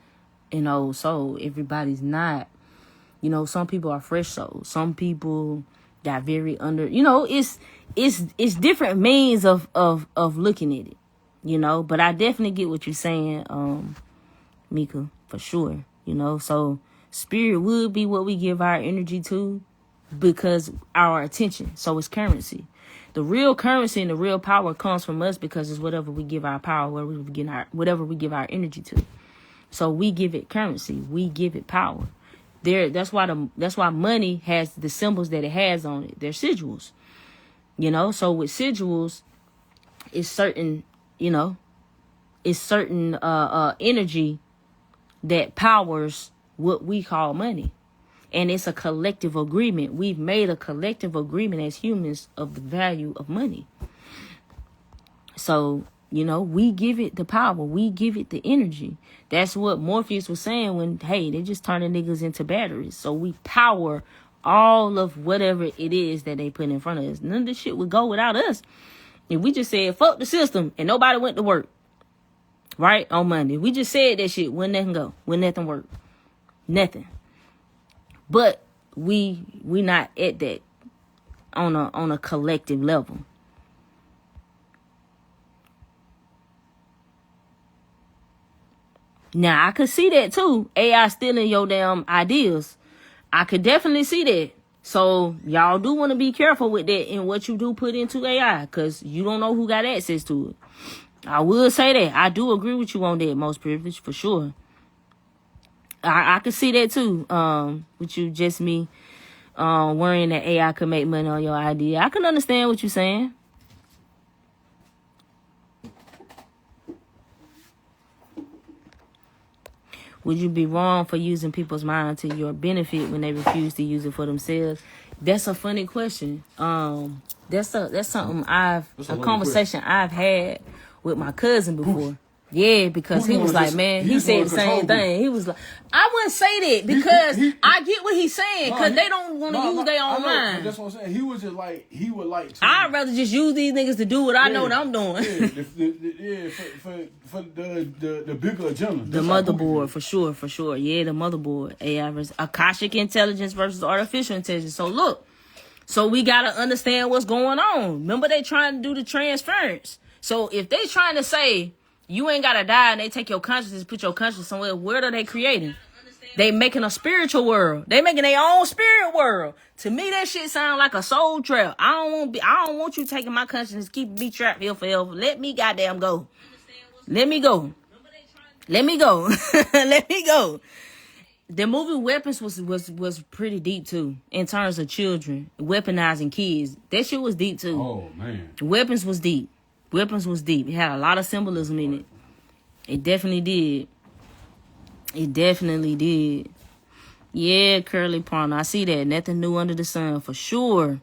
soul. Everybody's not, some people are fresh souls. Some people got very it's different means of looking at it, but I definitely get what you're saying, Mika, for sure, so spirit would be what we give our energy to because our attention. So it's currency. The real currency and the real power comes from us because it's whatever we give our power, whatever we give our energy to. So we give it currency, we give it power. That's why money has the symbols that it has on it. They're sigils, So with sigils, it's certain energy that powers what we call money, and it's a collective agreement. We've made a collective agreement as humans of the value of money. So we give it the power. We give it the energy. That's what Morpheus was saying when, hey, they just turning niggas into batteries. So we power all of whatever it is that they put in front of us. None of this shit would go without us. If we just said, fuck the system, and nobody went to work, right, on Monday. We just said that shit, wouldn't nothing go. Wouldn't nothing work. Nothing. But we not at that on a collective level. Now, I could see that, too. AI stealing your damn ideas. I could definitely see that. So, y'all do want to be careful with that and what you do put into AI, because you don't know who got access to it. I will say that. I do agree with you on that, most privileged, for sure. I could see that, too, with you, just me, worrying that AI could make money on your idea. I can understand what you're saying. Would you be wrong for using people's mind to your benefit when they refuse to use it for themselves? That's a funny question. That's something a conversation I've had with my cousin before. Yeah, because he was like, man, he said the same thing. He was like, I wouldn't say that because I get what he's saying because they don't want to use their own mind. That's what I'm saying. He was just like, he would like to. I'd rather just use these niggas to do what I know that I'm doing. For the bigger agenda. The motherboard, for sure. Yeah, the motherboard. AI versus Akashic intelligence versus artificial intelligence. So look, we got to understand what's going on. Remember, they trying to do the transference. So if they trying to say, you ain't gotta die and they take your consciousness, put your consciousness somewhere, what are they creating? They making a spiritual world. They making their own spirit world. To me, that shit sound like a soul trap. I don't want you taking my consciousness, keeping me trapped here forever. Let me goddamn go. Let me go. Let me go. The movie Weapons was pretty deep too, in terms of children weaponizing kids. That shit was deep too. Oh man. Weapons was deep. It had a lot of symbolism in it. It definitely did. Yeah, Curly Partner. I see that. Nothing new under the sun. For sure.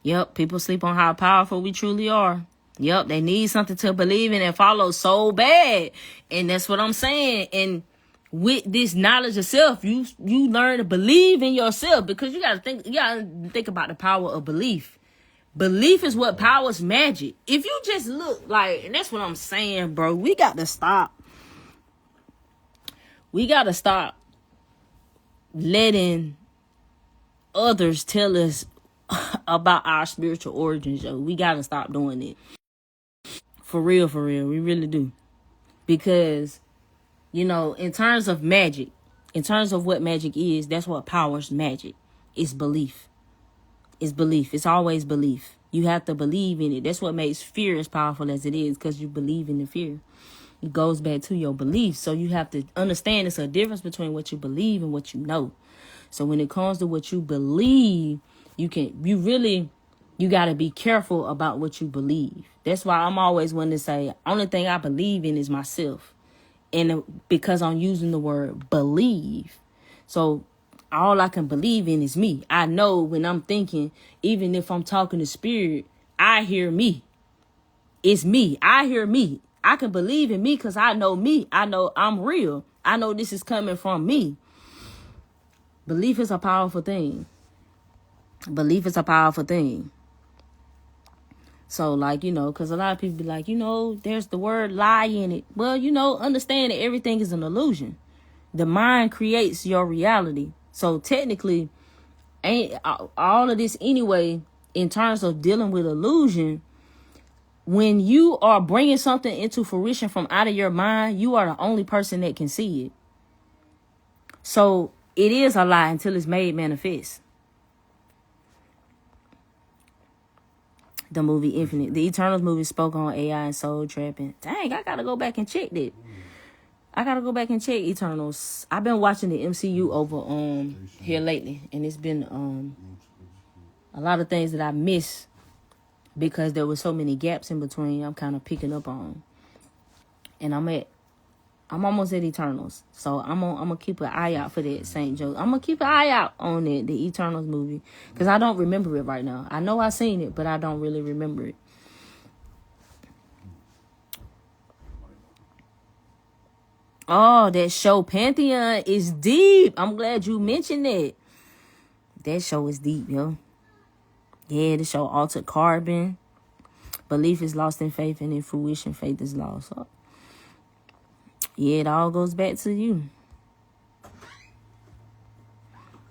Yep, people sleep on how powerful we truly are. Yep, they need something to believe in and follow so bad. And that's what I'm saying. And with this knowledge of self, you learn to believe in yourself because you gotta think about the power of belief. Belief is what powers magic. If you just look like, and that's what I'm saying, bro, we got to stop letting others tell us about our spiritual origins, yo. We got to stop doing it. For real. We really do. Because, in terms of magic, in terms of what magic is, that's what powers magic. It's belief. It's always belief. You have to believe in it. That's what makes fear as powerful as it is, because you believe in the fear. It goes back to your beliefs. So you have to understand it's a difference between what you believe and what you know. So when it comes to what you believe, you got to be careful about what you believe. That's why I'm always one to say, only thing I believe in is myself. And because I'm using the word believe. So all I can believe in is me. I know when I'm thinking, even if I'm talking to spirit, I hear me. It's me. I hear me. I can believe in me because I know me. I know I'm real. I know this is coming from me. Belief is a powerful thing. Belief is a powerful thing. So, like, because a lot of people be like, there's the word lie in it. Well, understand that everything is an illusion. The mind creates your reality. So, technically, ain't all of this anyway, in terms of dealing with illusion, when you are bringing something into fruition from out of your mind, you are the only person that can see it. So, it is a lie until it's made manifest. The movie Infinite. The Eternals movie spoke on AI and soul trapping. Dang, I gotta go back and check that. I gotta go back and check Eternals. I've been watching the MCU over here lately, and it's been a lot of things that I missed because there were so many gaps in between. I'm kind of picking up on, and I'm almost at Eternals, so I'm gonna keep an eye out for that St. Joe. I'm gonna keep an eye out on the Eternals movie, because I don't remember it right now. I know I seen it, but I don't really remember it. Oh, that show Pantheon is deep. I'm glad you mentioned it. That show is deep, yo. Yeah, the show Altered Carbon. Belief is lost in faith, and in fruition, faith is lost. So, yeah, it all goes back to you. Are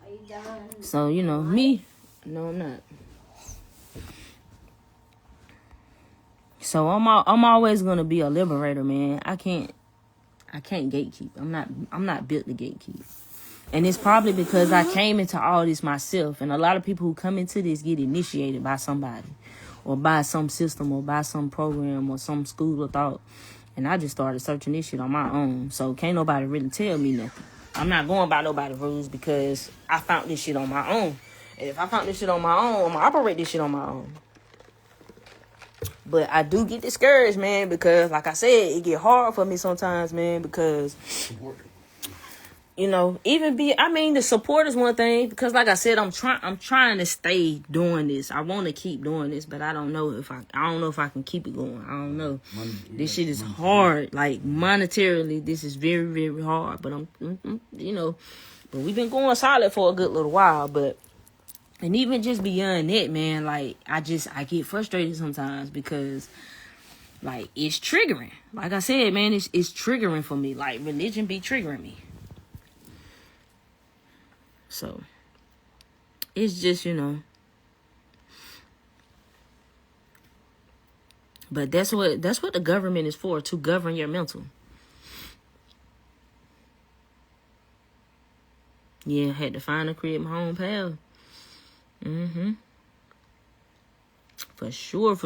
you done? So, me. No, I'm not. So I'm always gonna be a liberator, man. I can't gatekeep. I'm not built to gatekeep. And it's probably because I came into all this myself. And a lot of people who come into this get initiated by somebody, or by some system, or by some program, or some school of thought. And I just started searching this shit on my own. So can't nobody really tell me nothing. I'm not going by nobody's rules because I found this shit on my own. And if I found this shit on my own, I'm going to operate this shit on my own. But I do get discouraged, man, because like I said, it get hard for me sometimes, man, because, the support is one thing, because like I said, I'm trying to stay doing this. I want to keep doing this, but I don't know if I can keep it going. I don't know. This shit is hard. Like, monetarily, this is very, very hard. But but we've been going solid for a good little while. And even just beyond that, man, like, I get frustrated sometimes because, like, it's triggering. Like I said, man, it's triggering for me. Like, religion be triggering me. So, it's just, But that's what the government is for, to govern your mental. Yeah, had to find and create my own path. For sure.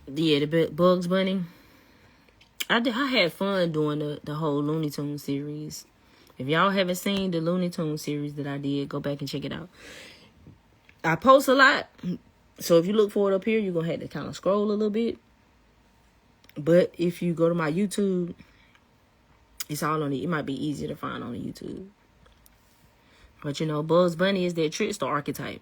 Yeah, the Bugs Bunny. I had fun doing the whole Looney Tunes series. If y'all haven't seen the Looney Tunes series that I did, go back and check it out. I post a lot, so if you look for it up here, you're going to have to kind of scroll a little bit. But if you go to my YouTube, it's all on it. It might be easier to find on the YouTube. But, Bugs Bunny is that trickster archetype.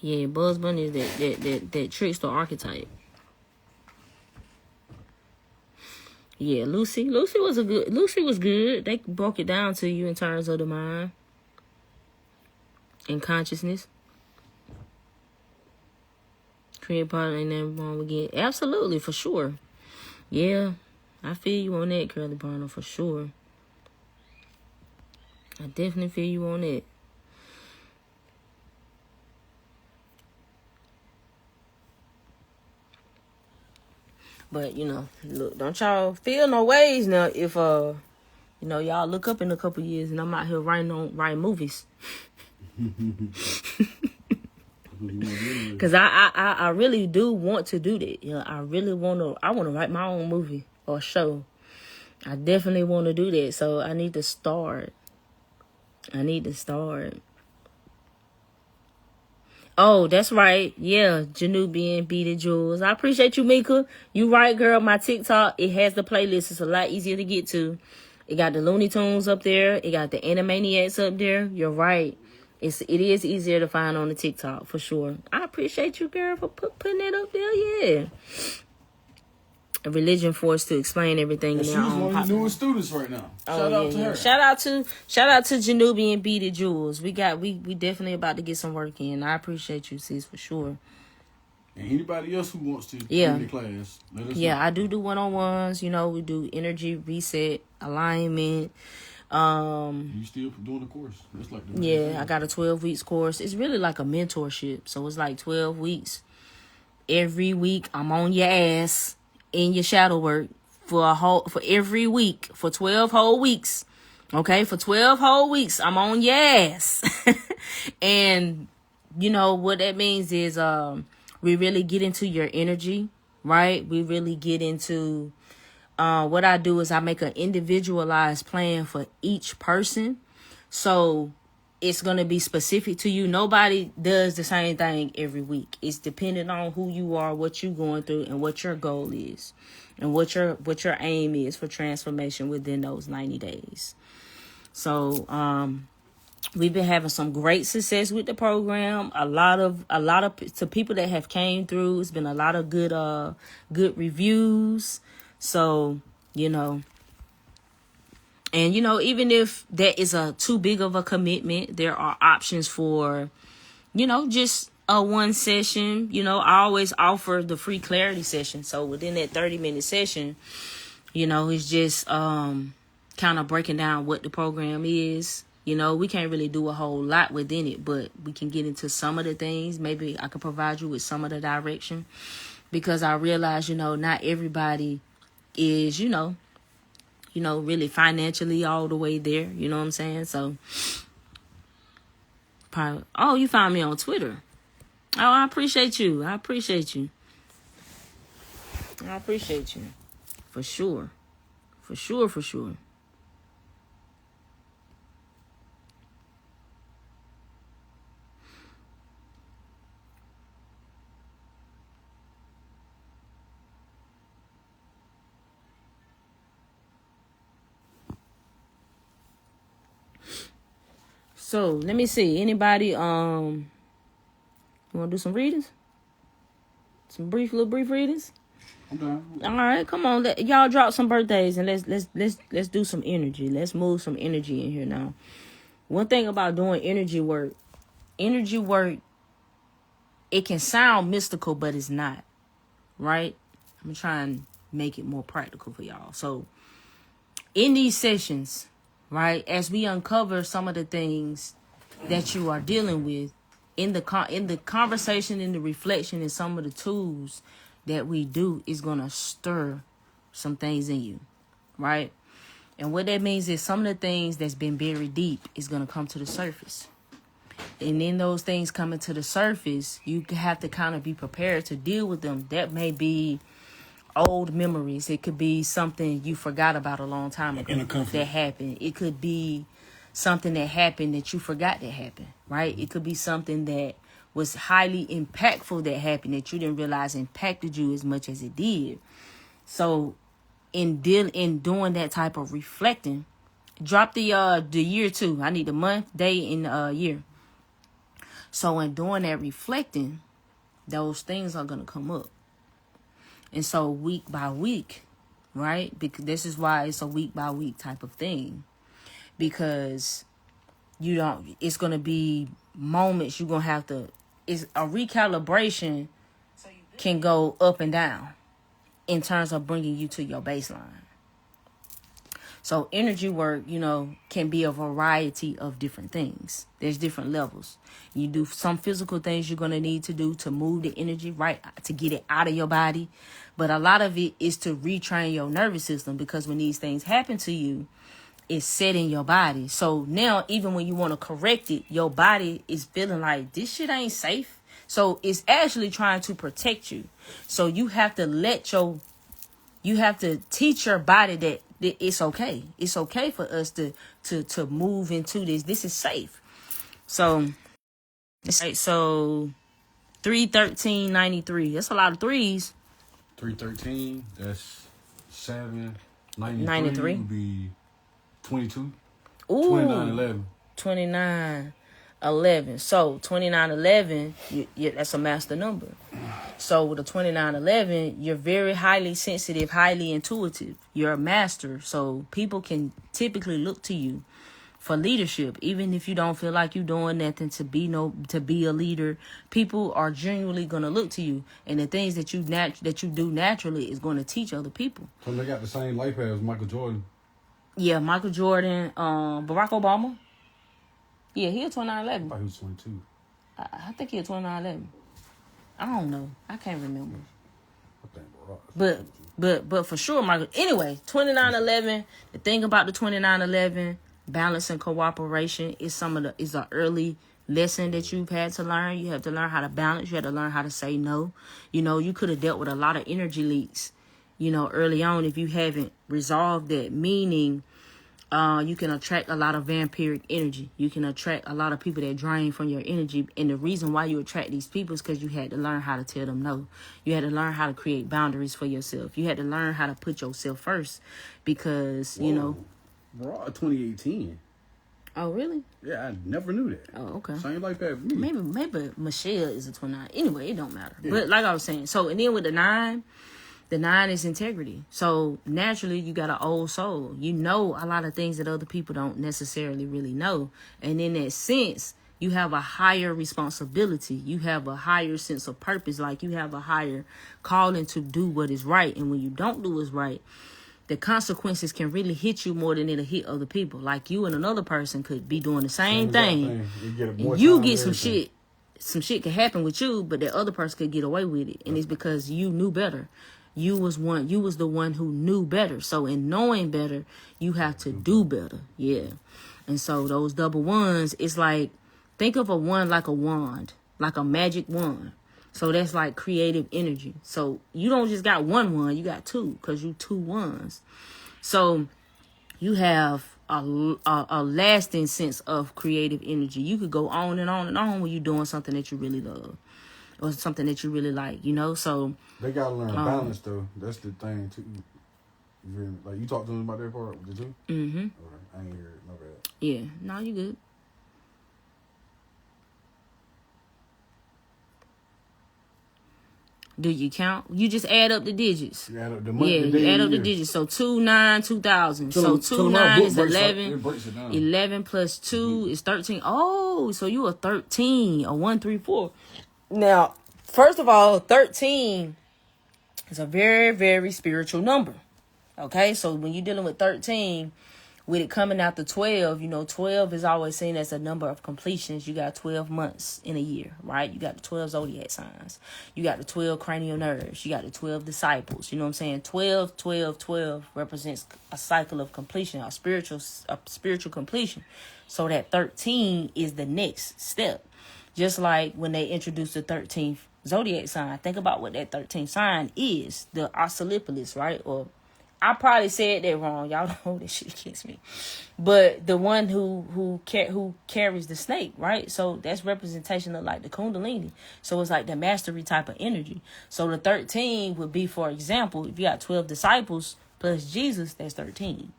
Yeah, Bugs Bunny is that trickster archetype. Yeah, Lucy was good. They broke it down to you in terms of the mind and consciousness. Create part ain't never wrong again. Absolutely, for sure. Yeah, I feel you on that, Curly Barner, for sure. I definitely feel you on that. But look, don't y'all feel no ways now if y'all look up in a couple years and I'm out here writing movies. Cause I really do want to do that. I really want to write my own movie or show. I definitely want to do that. So I need to start. Oh, that's right. Yeah, Janubian Beaded Jewels. I appreciate you, Mika. You right, girl. My TikTok, it has the playlist. It's a lot easier to get to. It got the Looney Tunes up there. It got the Animaniacs up there. You're right. It is easier to find on the TikTok for sure. I appreciate you, girl, for putting it up there. Yeah. A religion force to explain everything in She's their own one of the newest students right now. Shout out to her. Shout out to Janubian Beaded Jewels. We definitely about to get some work in. I appreciate you, sis, for sure. And anybody else who wants to in the class, let us know. I do one-on-ones. We do energy reset, alignment. You still doing the course? That's like I got a 12 weeks course. It's really like a mentorship. So it's like 12 weeks. Every week I'm on your ass in your shadow work for every week for 12 whole weeks. Okay, for 12 whole weeks I'm on your ass. And what that means is we really get into your energy, right? We really get into what I do is I make an individualized plan for each person. So it's going to be specific to you. Nobody does the same thing every week. It's dependent on who you are, what you're going through, and what your goal is, and what your aim is for transformation within those 90 days. So we've been having some great success with the program. A lot of to people that have came through. It's been a lot of good reviews. So and even if that is too big of a commitment, there are options for, just a one session. I always offer the free clarity session. So within that 30-minute session, it's just kind of breaking down what the program is. We can't really do a whole lot within it, but we can get into some of the things. Maybe I can provide you with some of the direction, because I realize, not everybody is, really financially all the way there. You know what I'm saying? So, probably, you found me on Twitter. Oh, I appreciate you. For sure. So let me see. Anybody you wanna do some readings? Some brief readings? I'm done. All right, come on. Y'all drop some birthdays and let's do some energy. Let's move some energy in here now. One thing about doing energy work, it can sound mystical, but it's not. Right? I'm gonna try and make it more practical for y'all. So in these sessions, right, as we uncover some of the things that you are dealing with in the conversation, in the reflection, and some of the tools that we do is going to stir some things in you, right? And what that means is some of the things that's been buried deep is going to come to the surface. And in those things coming to the surface, you have to kind of be prepared to deal with them. That may be old memories. It could be something you forgot about a long time ago that happened. It could be something that happened that you forgot that happened, right? It could be something that was highly impactful that happened that you didn't realize impacted you as much as it did. So in doing that type of reflecting, drop the year too. I need the month, day, and year. So in doing that reflecting, those things are going to come up. And so week by week, right? Because this is why it's a week by week type of thing. Because it's going to be moments you're going to have to, it's a recalibration can go up and down in terms of bringing you to your baseline. So energy work, can be a variety of different things. There's different levels. You do some physical things you're going to need to do to move the energy, right, to get it out of your body. But a lot of it is to retrain your nervous system, because when these things happen to you, it's set in your body. So now, even when you want to correct it, your body is feeling like this shit ain't safe. So it's actually trying to protect you. So you have to teach your body that it's okay. It's okay for us to move into this. This is safe. So, right, so 313.93. That's a lot of threes. 313. That's 7. 93 would be 22. Ooh. 2911. 2911. So 2911, that's a master number. So with a 2911, you're very highly sensitive, highly intuitive. You're a master. So people can typically look to you for leadership, even if you don't feel like you're doing nothing to be a leader. People are genuinely gonna look to you, and the things that you do naturally is going to teach other people. So they got the same life path as Michael Jordan. Yeah, Michael Jordan, Barack Obama. Yeah, he a 2911. I thought he was 22. I think he a 2911. I don't know. I can't remember. I think Barack. But for sure, Michael. Anyway, 2911. The thing about the 2911, balance and cooperation is an early lesson that you've had to learn. You have to learn how to balance. You have to learn how to say no. You could have dealt with a lot of energy leaks, early on if you haven't resolved that. Meaning, you can attract a lot of vampiric energy. You can attract a lot of people that drain from your energy. And the reason why you attract these people is because you had to learn how to tell them no. You had to learn how to create boundaries for yourself. You had to learn how to put yourself first, because, Raw 2018. Oh, really? Yeah, I never knew that. Oh, okay. Same like that for me. Maybe Michelle is a 29. Anyway, it don't matter. Yeah. But like I was saying, so, and then with the 9 is integrity. So naturally, you got an old soul. You know a lot of things that other people don't necessarily really know. And in that sense, you have a higher responsibility. You have a higher sense of purpose. Like you have a higher calling to do what is right. And when you don't do what's right, the consequences can really hit you more than it'll hit other people. Like you and another person could be doing the same thing. You get some shit. Some shit could happen with you, but the other person could get away with it. And it's because you knew better. You was the one who knew better. So in knowing better, you have to do better. Yeah. And so those double ones, it's like, think of a one like a wand, like a magic wand. So that's like creative energy. So you don't just got one wand, you got two, because you two wands. So you have a lasting sense of creative energy. You could go on and on and on when you're doing something that you really love, or something that you really like, so they gotta learn balance though. That's the thing too. Like you talked to them about that part, did you? Mm-hmm. Okay. I ain't hear it. No bad. Yeah, no, you good. Do you count? You just add up the digits. You add up the month, you add up the digits. So 2, 9, 2000. So 2, 9 is 11. 11 plus 2 is 13. Oh, so you a 13, a 1, 3, 4. Now, first of all, 13 is a very, very spiritual number. Okay, so when you're dealing with 13, with it coming out to 12, 12 is always seen as a number of completions. You got 12 months in a year, right? You got the 12 zodiac signs. You got the 12 cranial nerves. You got the 12 disciples. You know what I'm saying? 12, 12, 12 represents a cycle of completion, a spiritual completion. So that 13 is the next step. Just like when they introduced the 13th zodiac sign, think about what that 13th sign is, the Ocelopolis, right? Or I probably said that wrong. Y'all don't hold that shit against me. But the one who carries the snake, right? So that's representation of like the Kundalini. So it's like the mastery type of energy. So the 13 would be, for example, if you got 12 disciples plus Jesus, that's 13.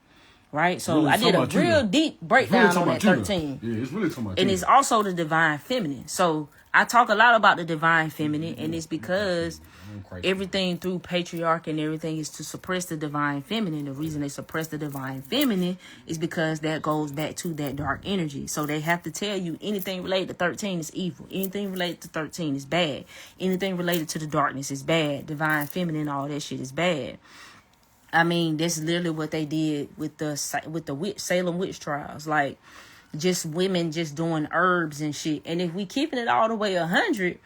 Right? So I did a real deep breakdown on that 13. Yeah, it's really talking about and it's also the divine feminine. So I talk a lot about the divine feminine, and it's because everything through patriarchy and everything is to suppress the divine feminine. The reason they suppress the divine feminine is because that goes back to that dark energy. So they have to tell you anything related to 13 is evil. Anything related to 13 is bad. Anything related to the darkness is bad. Divine feminine, all that shit is bad. I mean, that's literally what they did with the Salem witch trials. Like, just women just doing herbs and shit. And if we keeping it all the way 100,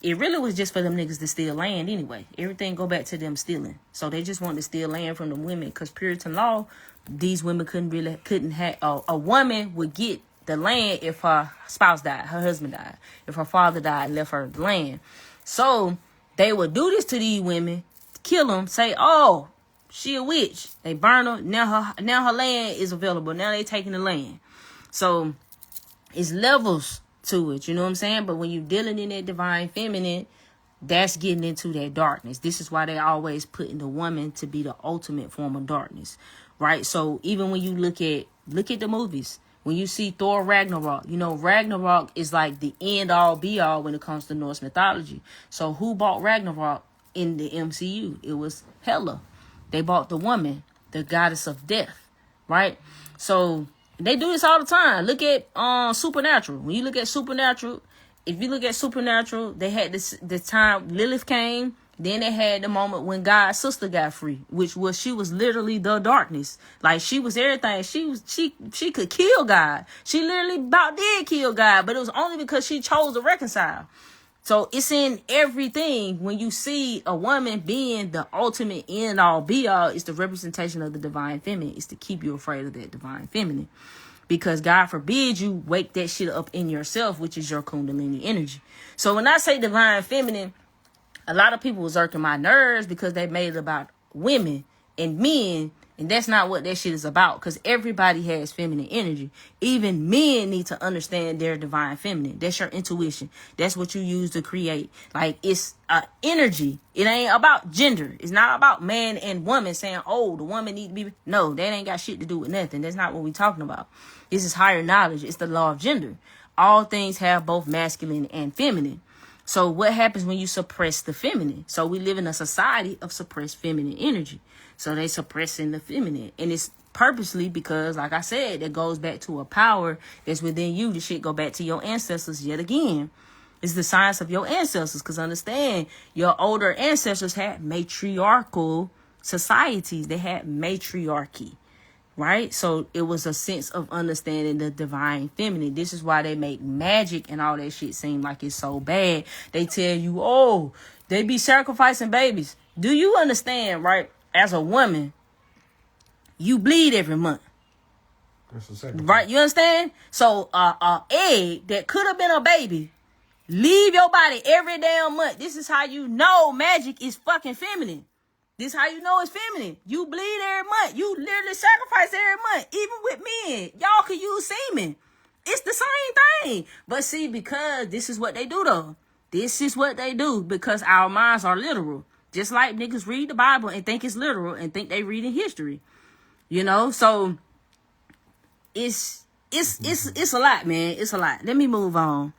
it really was just for them niggas to steal land anyway. Everything go back to them stealing. So they just wanted to steal land from the women, because Puritan law, these women couldn't have, a woman would get the land if her spouse died, her husband died, if her father died, left her the land. So they would do this to these women, kill them, say, oh, she a witch. They burn her. Now her land is available. Now they taking the land. So it's levels to it, you know what I'm saying? But when you're dealing in that divine feminine, that's getting into that darkness. This is why they always put in the woman to be the ultimate form of darkness, right? So even when you look at the movies, when you see Thor Ragnarok, you know, Ragnarok is like the end all be all when it comes to Norse mythology. So who bought Ragnarok in the MCU? It was Hela. They bought the woman, the goddess of death, right? So they do this all the time. Look at Supernatural. When you look at Supernatural, if you look at Supernatural, they had the time Lilith came. Then they had the moment when God's sister got free, she was literally the darkness. Like, she was everything. She could kill God. She literally about did kill God, but it was only because she chose to reconcile. So it's in everything. When you see a woman being the ultimate end all be all, it's the representation of the divine feminine. It's to keep you afraid of that divine feminine. Because God forbid you wake that shit up in yourself, which is your kundalini energy. So when I say divine feminine, a lot of people was irking my nerves because they made it about women and men. And that's not what that shit is about, because everybody has feminine energy. Even men need to understand their divine feminine. That's your intuition. That's what you use to create. Like, it's energy. It ain't about gender. It's not about man and woman saying, oh, the woman need to be. No, that ain't got shit to do with nothing. That's not what we talking about. This is higher knowledge. It's the law of gender. All things have both masculine and feminine. So what happens when you suppress the feminine? So we live in a society of suppressed feminine energy. So they suppressing the feminine. And it's purposely because, like I said, that goes back to a power that's within you. The shit go back to your ancestors yet again. It's the science of your ancestors. Because understand, your older ancestors had matriarchal societies. They had matriarchy. Right? So it was a sense of understanding the divine feminine. This is why they make magic and all that shit seem like it's so bad. They tell you, oh, they be sacrificing babies. Do you understand, right? As a woman, you bleed every month. That's the second. Right? You understand? So egg that could have been a baby leave your body every damn month. This is how you know magic is fucking feminine. This how you know it's feminine. You bleed every month. You literally sacrifice every month. Even with men. Y'all can use semen. It's the same thing. But see, because this is what they do though. This is what they do because our minds are literal. Just like niggas read the Bible and think it's literal and think they reading history. You know? So it's a lot, man. It's a lot. Let me move on.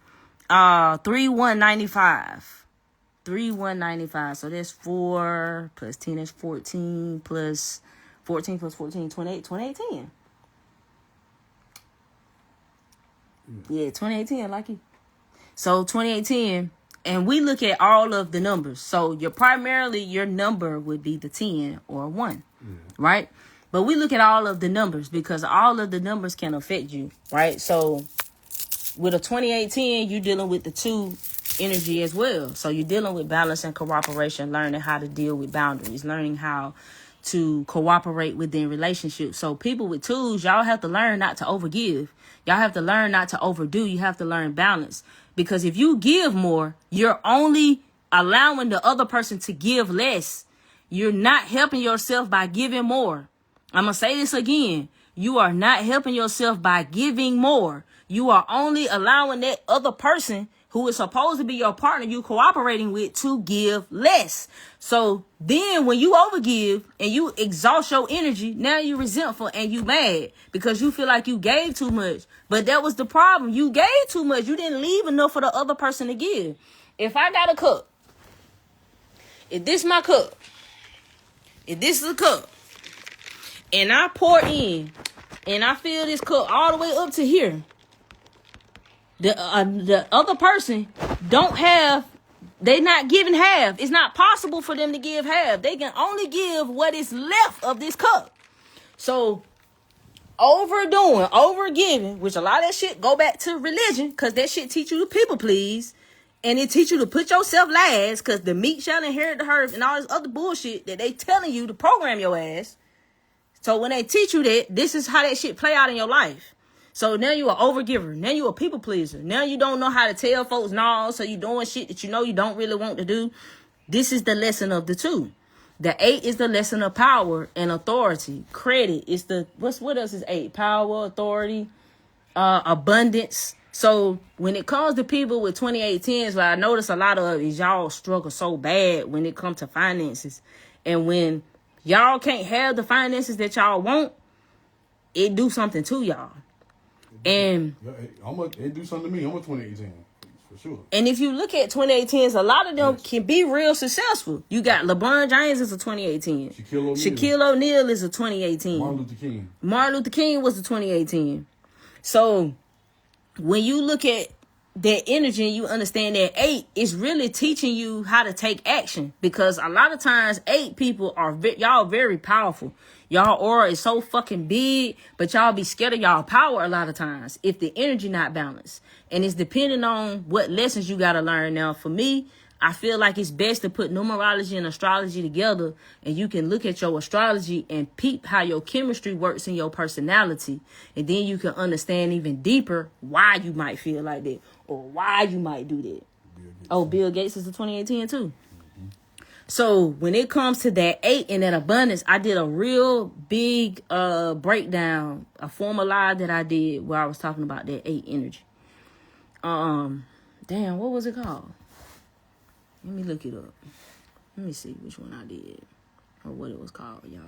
3195. 3195. So that's 4 plus 10 is 14 plus 14 plus 14, 28, 2810. Yeah, 2810, like it. So 2810, and we look at all of the numbers. So your number would be the 10 or 1, right? But we look at all of the numbers because all of the numbers can affect you, right? So with a 2810, you're dealing with the 2 energy as well. So you're dealing with balance and cooperation, learning how to deal with boundaries, learning how to cooperate within relationships. So people with 2s, y'all have to learn not to overgive. Y'all have to learn not to overdo. You have to learn balance. Because if you give more, you're only allowing the other person to give less. You're not helping yourself by giving more. I'm going to say this again. You are not helping yourself by giving more. You are only allowing that other person who is supposed to be your partner you cooperating with to give less. So then when you overgive and you exhaust your energy, now you're resentful and you mad because you feel like you gave too much. But that was the problem. You gave too much. You didn't leave enough for the other person to give. If I got a cup, if this is my cup, if this is a cup, and I pour in and I fill this cup all the way up to here, the other person don't have They not giving half. It's not possible for them to give half. They can only give what is left of this cup. So overdoing, overgiving, which a lot of that shit go back to religion, because that shit teach you to people please. And it teach you to put yourself last, because the meek shall inherit the earth and all this other bullshit that they telling you to program your ass. So when they teach you that, this is how that shit play out in your life. So now you an overgiver. Now you a people pleaser. Now you don't know how to tell folks no, so you doing shit that you know you don't really want to do. This is the lesson of the two. The 8 is the lesson of power and authority. Credit is the, what else is 8? Power, authority, abundance. So when it comes to people with 2810s, what I notice a lot of is y'all struggle so bad when it comes to finances. And when y'all can't have the finances that y'all want, it do something to y'all. And it do something to me. I'm a 2810 for sure. And if you look at 2810s, a lot of them can be real successful. You got LeBron James is a 2810. Shaquille O'Neal is a 2810. Martin Luther King was a 2810. So when you look at that energy and you understand that 8 is really teaching you how to take action, because a lot of times 8 people are y'all very powerful. Y'all aura is so fucking big, but y'all be scared of y'all power a lot of times if the energy not balanced. And it's depending on what lessons you got to learn. Now, for me, I feel like it's best to put numerology and astrology together, and you can look at your astrology and peep how your chemistry works in your personality. And then you can understand even deeper why you might feel like that or why you might do that. Bill Gates is a 2810 too. Mm-hmm. So when it comes to that 8 and that abundance, I did a real big breakdown, a former live that I did where I was talking about that 8 energy. Damn, what was it called? Let me look it up. Let me see which one I did or what it was called, y'all.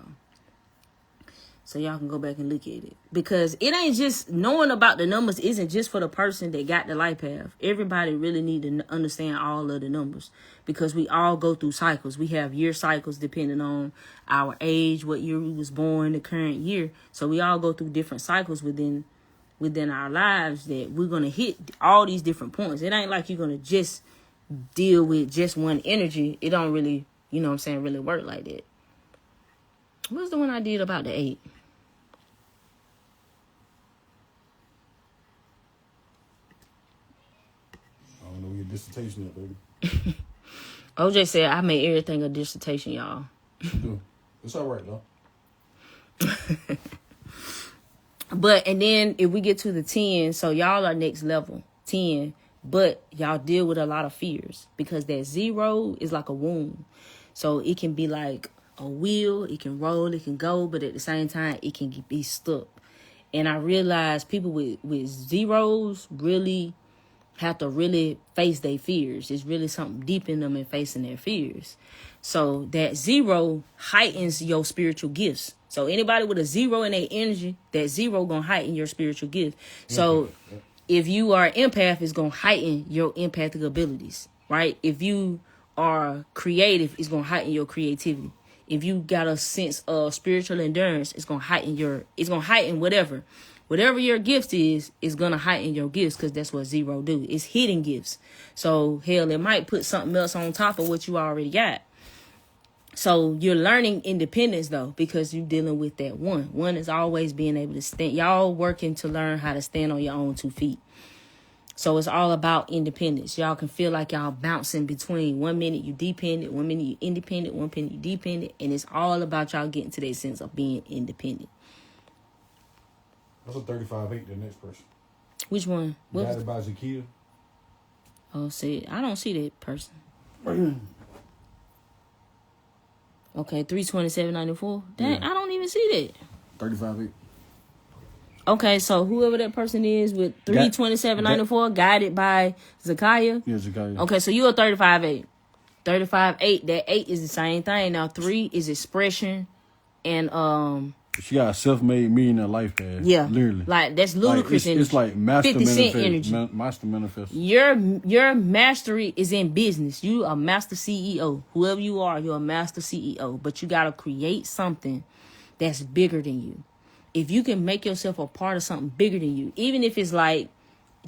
So y'all can go back and look at it. Because it ain't just knowing about the numbers isn't just for the person that got the life path. Everybody really need to understand all of the numbers, because we all go through cycles. We have year cycles depending on our age, what year we was born, the current year. So we all go through different cycles within our lives that we're going to hit all these different points. It ain't like you're going to just deal with just one energy. It don't really, really work like that. What's the one I did about the 8? I don't know your dissertation yet, baby. OJ said I made everything a dissertation, y'all. It's all right, though. But, and then if we get to the 10, so y'all are next level, 10. But y'all deal with a lot of fears, because that 0 is like a wound. So it can be like a wheel. It can roll. It can go. But at the same time, it can be stuck. And I realized people with zeros really have to really face their fears. It's really something deep in them and facing their fears. So that 0 heightens your spiritual gifts. So anybody with a 0 in their energy, that 0 going to heighten your spiritual gift. So if you are an empath, it's going to heighten your empathic abilities, right? If you are creative, it's going to heighten your creativity. If you got a sense of spiritual endurance, it's going to heighten whatever. Whatever your gift is going to heighten your gifts, because that's what 0 do. It's hidden gifts. So, hell, it might put something else on top of what you already got. So, you're learning independence, though, because you're dealing with that 1. 1 is always being able to stand. Y'all working to learn how to stand on your own 2 feet. So, it's all about independence. Y'all can feel like y'all bouncing between 1 minute you dependent, 1 minute you independent, 1 minute you dependent. And it's all about y'all getting to that sense of being independent. That's a 35-8, the next person. Which one? Guided by Zakia. Oh, see, I don't see that person. Okay, 327.94. Dang, yeah. I don't even see that. 35-8. Okay, so whoever that person is with 327.94, guided by Zakiah. Yeah, Zakiah. Okay, so you're a 35-8. 35-8, that 8 is the same thing. Now 3 is expression and she got a self-made millionaire life path. Yeah, literally. Like that's ludicrous. Like, it's like master 50 cent energy. Master manifest. Your mastery is in business. You a master CEO. Whoever you are, you're a master CEO. But you gotta create something that's bigger than you. If you can make yourself a part of something bigger than you, even if it's like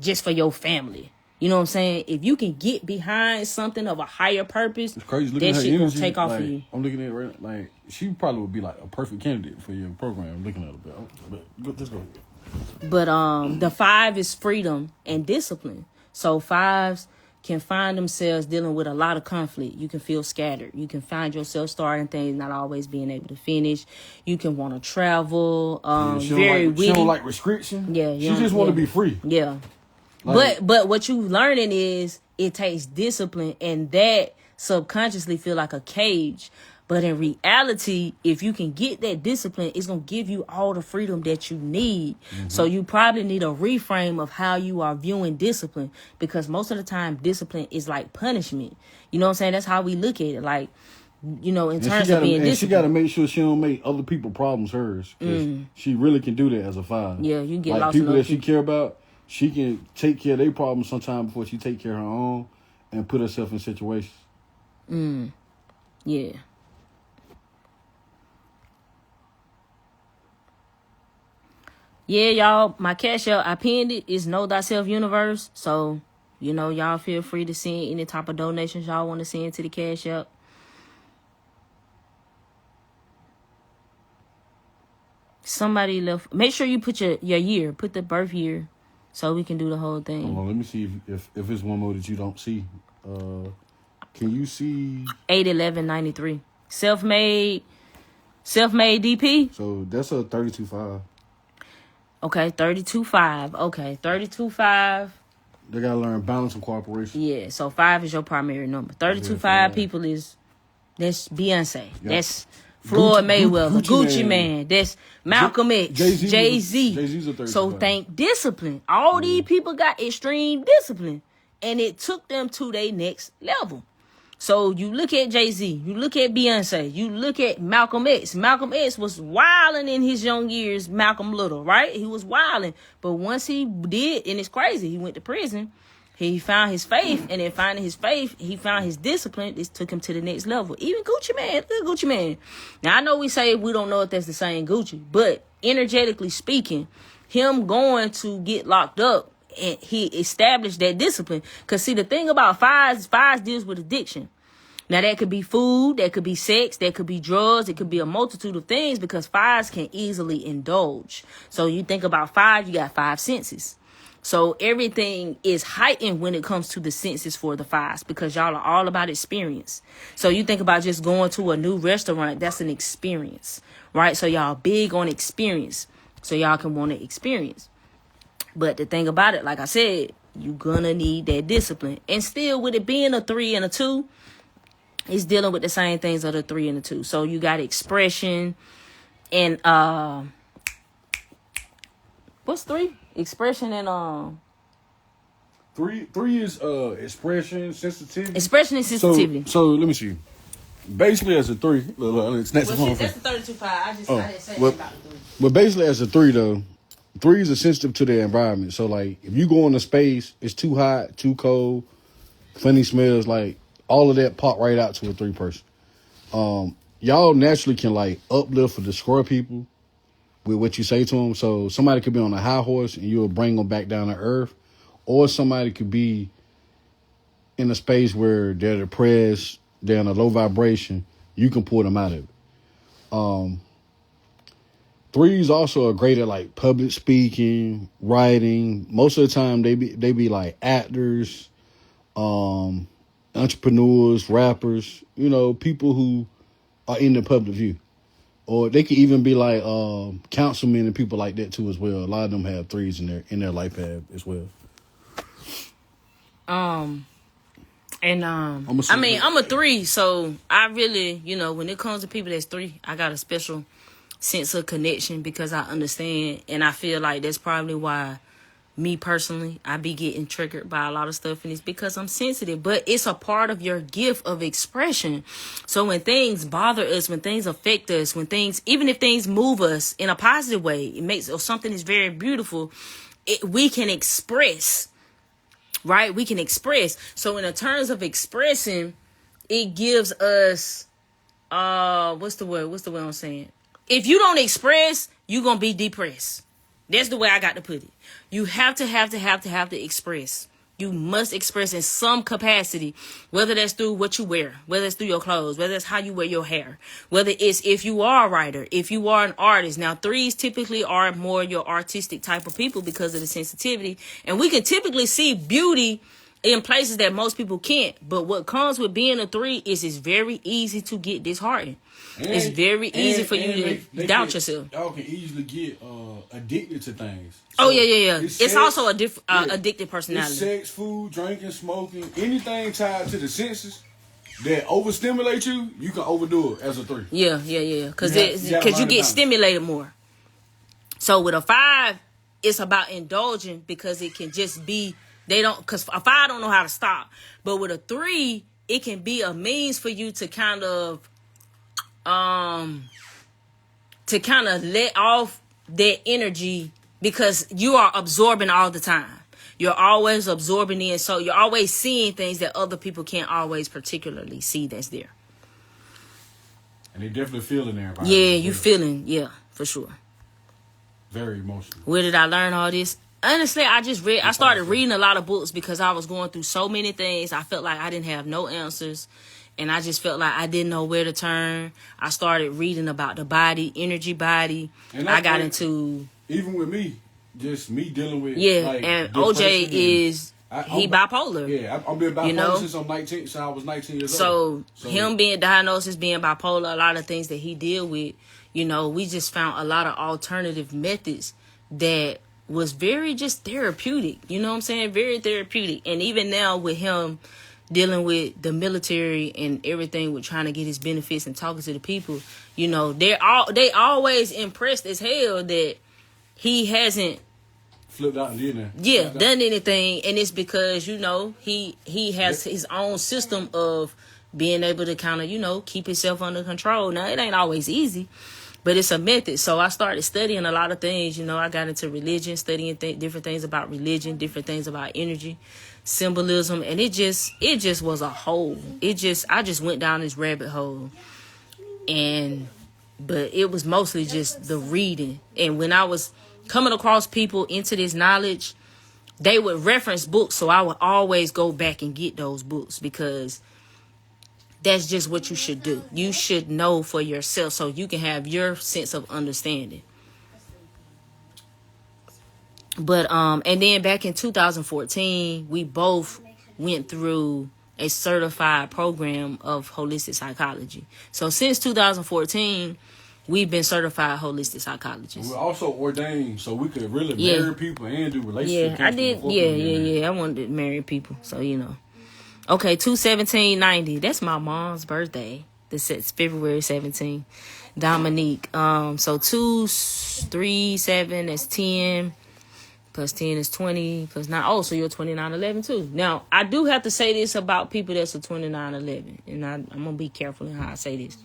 just for your family, You know what I'm saying? If you can get behind something of a higher purpose, It's crazy. Looking that at her shit gonna energy, take off like, for you. I'm looking at it right, like she probably would be like a perfect candidate for your program. I'm looking at her, but just go. But the 5 is freedom and discipline. So 5s can find themselves dealing with a lot of conflict. You can feel scattered. You can find yourself starting things, not always being able to finish. You can want to travel. Very witty. She don't like restriction. Yeah, she just want to be free. Yeah. Like, But what you learning is it takes discipline, and that subconsciously feel like a cage. But in reality, if you can get that discipline, it's going to give you all the freedom that you need. Mm-hmm. So you probably need a reframe of how you are viewing discipline, because most of the time discipline is like punishment. You know what I'm saying? That's how we look at it. Like, you know, in terms of being disciplined. And she got to make sure she don't make other people's problems hers. Because she really can do that as a 5. Yeah, you get like lost people in that she care about. She can take care of their problems sometime before she take care of her own and put herself in situations. Yeah. Yeah, y'all, my cash out, I pinned it. It's Know Thyself Universe. So, you know, y'all feel free to send any type of donations y'all want to send to the cash out. Somebody left. Make sure you put your year. Put the birth year so we can do the whole thing. Hold on, let me see if it's one more that you don't see. Can you see 8/11/93? Self-made DP. So that's a 32.5. Okay, 32.5. Okay, 32.5. They gotta learn balance and cooperation. Yeah, so 5 is your primary number. 32.5 people that's Beyonce. Yep. That's Floyd Mayweather, Gucci Man. That's Malcolm X, Jay-Z. Jay-Z's a 32.5. So think discipline. All these people got extreme discipline, and it took them to their next level. So you look at Jay-Z, you look at Beyonce, you look at Malcolm X. Malcolm X was wilding in his young years, Malcolm Little, right? He was wilding. But once he did, and it's crazy, he went to prison, he found his faith, and in finding his faith, he found his discipline. This took him to the next level. Even Gucci Man, look at Gucci Man. Now, I know we say we don't know if that's the same Gucci, but energetically speaking, him going to get locked up, and he established that discipline. Because, see, the thing about fives deals with addiction. Now, that could be food, that could be sex, that could be drugs, it could be a multitude of things, because 5s can easily indulge. So you think about 5, you got 5 senses. So everything is heightened when it comes to the senses for the 5s, because y'all are all about experience. So you think about just going to a new restaurant, that's an experience, right? So y'all big on experience. So y'all can want to experience. But the thing about it, like I said, you're gonna need that discipline. And still, with it being a 3 and a 2, it's dealing with the same things of the 3 and the 2. So you got expression and what's 3? Expression and Three is expression, sensitivity. Expression and sensitivity. So let me see. Basically, as a 3, it's next well, that's the 32.5. I didn't say about the 3. But basically, as a 3 though, 3s are sensitive to their environment. So like, if you go into space, it's too hot, too cold, funny smells, like all of that pop right out to a 3 person. Y'all naturally can like uplift or destroy people with what you say to them. So somebody could be on a high horse and you'll bring them back down to earth, or somebody could be in a space where they're depressed, they're in a low vibration. You can pull them out of it. 3s also are great at like public speaking, writing. Most of the time they be like actors, entrepreneurs, rappers, you know, people who are in the public view. Or they could even be like councilmen and people like that too as well. A lot of them have 3s in their life path as well. I'm a 3, so I really, you know, when it comes to people that's 3, I got a special sense of connection, because I understand, and I feel like that's probably why me personally, I be getting triggered by a lot of stuff, and it's because I'm sensitive. But it's a part of your gift of expression. So when things bother us, when things affect us, even if things move us in a positive way, it makes, or something is very beautiful, we can express, right? We can express. So in the terms of expressing, it gives us, what's the word I'm saying? If you don't express, you're going to be depressed. That's the way I got to put it. You have to express. You must express in some capacity, whether that's through what you wear, whether it's through your clothes, whether it's how you wear your hair, whether it's if you are a writer, if you are an artist. Now, threes typically are more your artistic type of people because of the sensitivity. And we can typically see beauty in places that most people can't. But what comes with being a three is it's very easy to get disheartened. It's very easy for you to doubt yourself. Y'all can easily get addicted to things. So yeah. It's also a addicted personality. It's sex, food, drinking, smoking, anything tied to the senses that overstimulate you, you can overdo it as a three. Yeah. Because you get stimulated more. So with a 5, it's about indulging because it can just be, because a 5 don't know how to stop. But with a 3, it can be a means for you to kind of let off that energy because you are absorbing all the time. You're always absorbing in, so you're always seeing things that other people can't always particularly see that's there. And they definitely feeling everybody. Yeah, you feeling, yeah, for sure. Very emotional. Where did I learn all this? Honestly, I started reading a lot of books because I was going through so many things. I felt like I didn't have no answers. And I just felt like I didn't know where to turn. I started reading about the body, energy body. And I got into... Even with me, just me dealing with... Yeah, like, and OJ is... He bipolar. Yeah, I've been bipolar since since I was 19 years old. So him being diagnosed as being bipolar, a lot of things that he deal with, we just found a lot of alternative methods that was very just therapeutic. You know what I'm saying? Very therapeutic. And even now with him dealing with the military and everything with trying to get his benefits and talking to the people, they always impressed as hell that he hasn't flipped out and did that. Yeah, done anything, and it's because he has his own system of being able to kind of keep himself under control. Now it ain't always easy, but it's a method. So I started studying a lot of things. I got into religion, studying different things about religion, different things about energy, symbolism, and it just was a hole. I just went down this rabbit hole, but it was mostly just the reading. And when I was coming across people into this knowledge, they would reference books, so I would always go back and get those books because that's just what you should do. You should know for yourself so you can have your sense of understanding. But and then back in 2014, we both went through a certified program of holistic psychology. So since 2014, we've been certified holistic psychologists. We're also ordained, so we could really marry people and do relationship. Yeah, I did. Yeah. I wanted to marry people, so Okay, 2/17/90. That's my mom's birthday. This is February 17. Dominique. So 2, 3, 7. That's 10. Plus 10 is 20. Plus 9. Oh, so you're 29/11 too. Now I do have to say this about people that's a 29/11, and I'm gonna be careful in how I say this.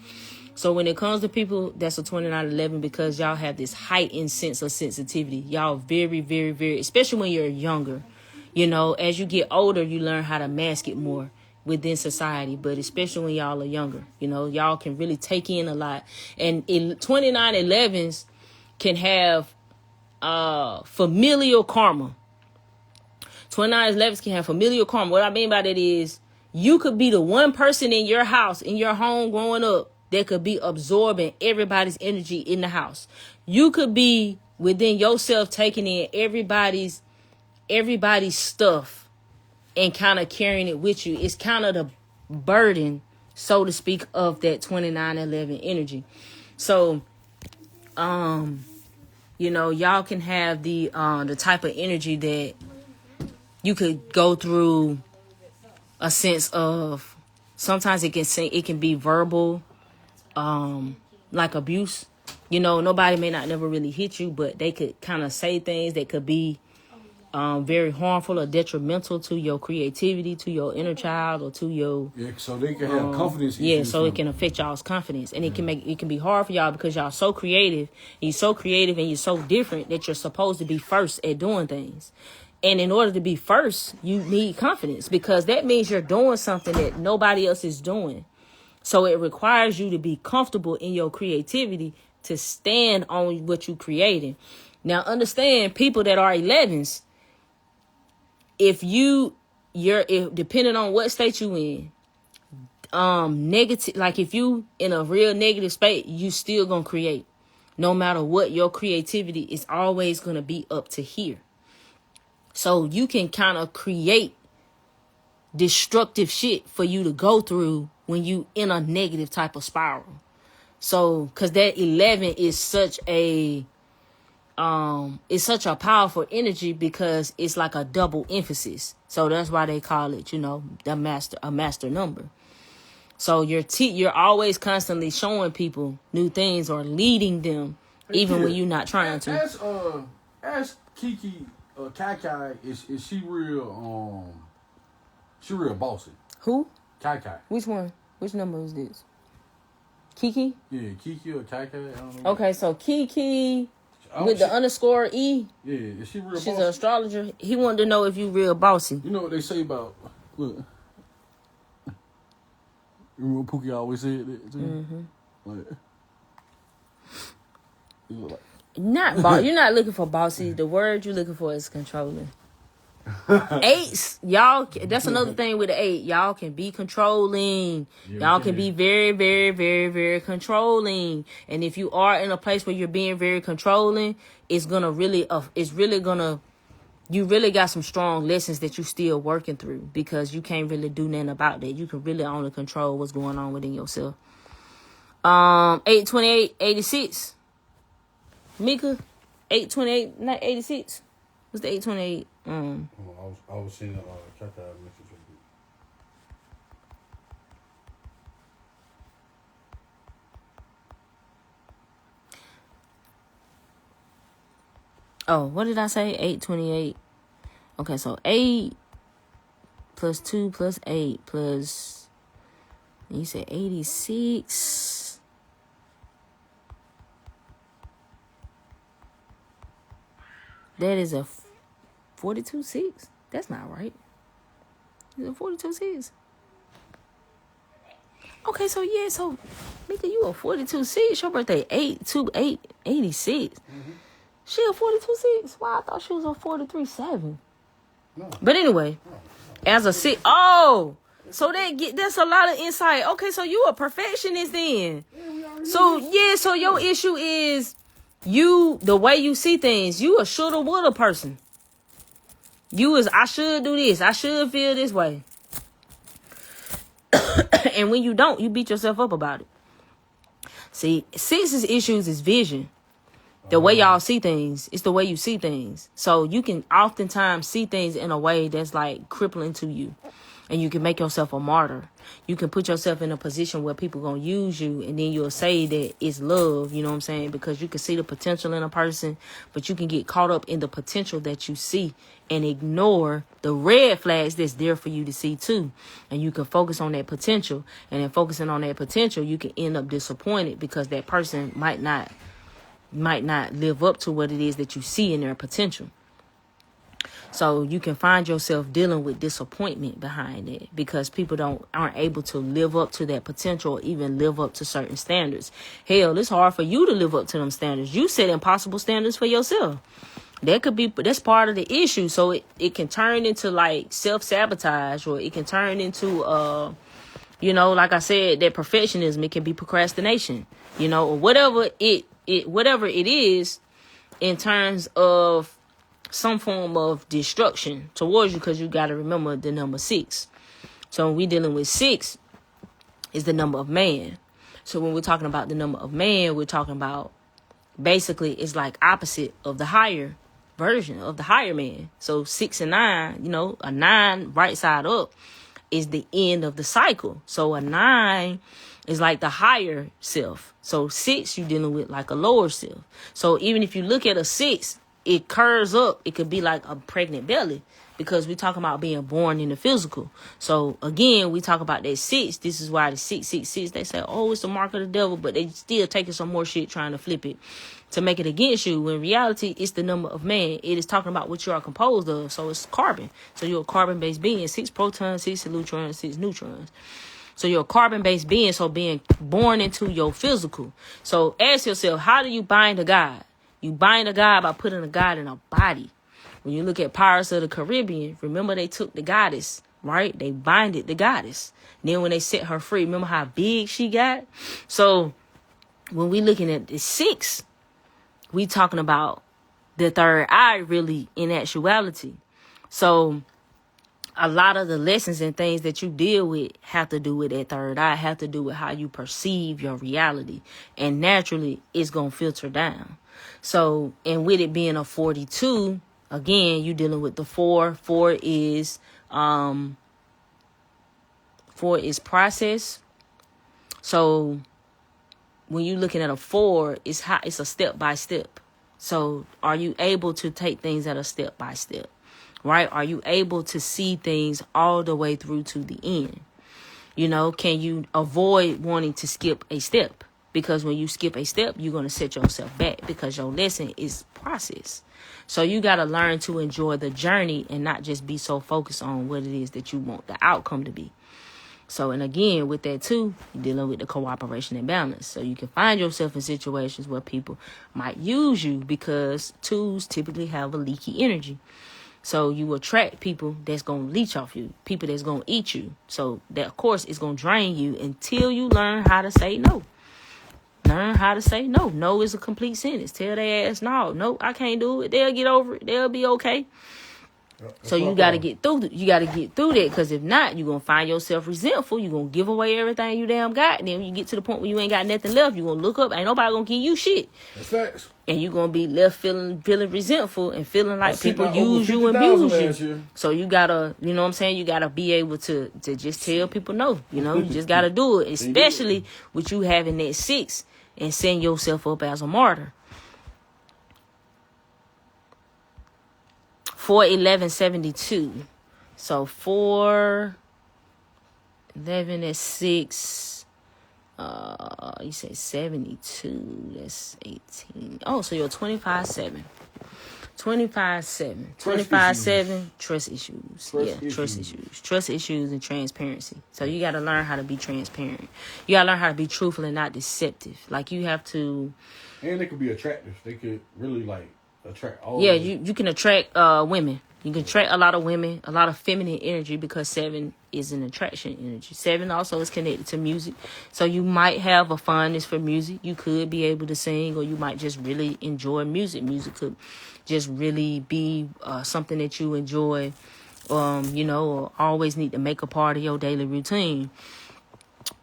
So when it comes to people that's a 29/11, because y'all have this heightened sense of sensitivity, y'all very, very, very, especially when you're younger, as you get older, you learn how to mask it more within society. But especially when y'all are younger, y'all can really take in a lot. And 29/11s can have familial karma. 29/11s can have familial karma. What I mean by that is you could be the one person in your house, in your home growing up, that could be absorbing everybody's energy in the house. You could be within yourself taking in everybody's stuff and kind of carrying it with you. It's kind of the burden, so to speak, of that 29/11 energy. So, y'all can have the type of energy that you could go through a sense of. Sometimes it can be verbal. Like abuse, nobody may not never really hit you, but they could kind of say things that could be very harmful or detrimental to your creativity, to your inner child, or to your so they can have confidence. So it can affect y'all's confidence, and it can be hard for y'all because y'all so creative. You're so creative and you're so different that you're supposed to be first at doing things. And in order to be first, you need confidence because that means you're doing something that nobody else is doing. So it requires you to be comfortable in your creativity to stand on what you created. Now, understand people that are 11s, if you depending on what state you in, negative, like if you in a real negative state, you still gonna create. No matter what, your creativity is always gonna be up to here. So you can kind of create destructive shit for you to go through when you in a negative type of spiral. So, cause that 11 is such a powerful energy because it's like a double emphasis. So that's why they call it, a master number. So you're always constantly showing people new things or leading them, even when you're not trying to. Ask Kiki, Kai, is she real? She real bossy. Who? Kai. Which one? Which number is this? Kiki? Yeah, Kiki or Kai. I don't know. Okay, so Kiki with the underscore E. Yeah, is she real bossy? She's an astrologer. He wanted to know if you real bossy. You know what they say about, look. You remember Pookie always said that too? Mm-hmm. You're not looking for bossy. The word you're looking for is controlling. Eights, y'all, that's another thing with the 8. Y'all can be controlling. Y'all can be very, very, very, very controlling. And if you are in a place where you're being very controlling, you really got some strong lessons that you still working through, because you can't really do nothing about that. You can really only control what's going on within yourself. 828-86. Mika, 828-86. What's the 828? I was seeing Kaka message. Oh, what did I say? 828. Okay, so 8 plus 2 plus 8 plus, you said 86. That is a 42-6. That's not right. Is it 42-6? Okay, so yeah, so nigga, you a 42-6. Your birthday 8/2/8/86. Mm-hmm. She a 42-6. Wow, I thought she was a 43-7. No. But anyway, as a 6. Oh, so that's a lot of insight. Okay, so you a perfectionist then. So your issue is the way you see things. You a shoulda woulda person. You is, I should do this. I should feel this way. And when you don't, you beat yourself up about it. See, 6's issues is vision. The way y'all see things, it's the way you see things. So you can oftentimes see things in a way that's like crippling to you. And you can make yourself a martyr. You can put yourself in a position where people going to use you, and then you'll say that it's love, you know what I'm saying? Because you can see the potential in a person, but you can get caught up in the potential that you see and ignore the red flags that's there for you to see too. And you can focus on that potential, and in focusing on that potential, you can end up disappointed because that person might not live up to what it is that you see in their potential. So you can find yourself dealing with disappointment behind it because people aren't able to live up to that potential or even live up to certain standards. Hell, it's hard for you to live up to them standards. You set impossible standards for yourself. That's part of the issue. So it can turn into like self-sabotage, or it can turn into, like I said, that perfectionism. It can be procrastination, or whatever it is in terms of some form of destruction towards you, because you got to remember the number 6. So when we're dealing with 6 is the number of man. So when we're talking about the number of man, we're talking about basically it's like opposite of the higher version of the higher man. So 6 and 9, a 9 right side up is the end of the cycle. So a 9 is like the higher self. So 6, you're dealing with like a lower self. So even if you look at a 6, it curves up. It could be like a pregnant belly, because we talking about being born in the physical. So again, we talk about that 6. This is why the 666, they say, oh, it's the mark of the devil, but they still taking some more shit trying to flip it to make it against you. When in reality, it's the number of man. It is talking about what you are composed of. So it's carbon. So you're a carbon-based being. 6 protons, 6 neutrons, 6 neutrons. So you're a carbon-based being. So being born into your physical. So ask yourself, how do you bind a God? You bind a God by putting a God in a body. When you look at Pirates of the Caribbean, remember they took the goddess, right? They binded the goddess. Then when they set her free, remember how big she got? So when we looking at the 6, we talking about the third eye really in actuality. So a lot of the lessons and things that you deal with have to do with that third eye, have to do with how you perceive your reality. And naturally, it's going to filter down. So, and with it being a 42, again, you dealing with the 4. 4 is process. So when you're looking at a 4, it's a step by step. So are you able to take things at a step by step? Right? Are you able to see things all the way through to the end? You know, can you avoid wanting to skip a step? Because when you skip a step, you're going to set yourself back because your lesson is process. So you got to learn to enjoy the journey and not just be so focused on what it is that you want the outcome to be. So, and again, with that too, you're dealing with the cooperation and balance. So you can find yourself in situations where people might use you because 2s typically have a leaky energy. So you attract people that's going to leech off you, people that's going to eat you. So that, of course, is going to drain you until you learn how to say no. Learn how to say no. No is a complete sentence. Tell their ass, no, I can't do it. They'll get over it. They'll be okay. So you got to get through. You got to get through that, because if not, you're going to find yourself resentful. You're going to give away everything you damn got. And then when you get to the point where you ain't got nothing left, you're going to look up. Ain't nobody going to give you shit. That's facts. And you're going to be left feeling resentful and feeling like people use you and abuse you. So you got to, you know what I'm saying? You got to be able to just tell people no. You know, you just got to do it. Especially with you having that 6 and setting yourself up as a martyr. 4/11/72. So 4/11 is 6. You say 72. That's 18. Oh, so you're 25/7. 25/7. 25/7. Trust issues. Trust issues. Trust issues and transparency. So you got to learn how to be transparent. You got to learn how to be truthful and not deceptive. Like you have to. And they could be attractive. They could really attract all. Yeah, you can attract women. You can attract a lot of women, a lot of feminine energy, because 7 is an attraction energy. 7 also is connected to music. So you might have a fondness for music. You could be able to sing, or you might just really enjoy music. Music could just really be something that you enjoy, or always need to make a part of your daily routine.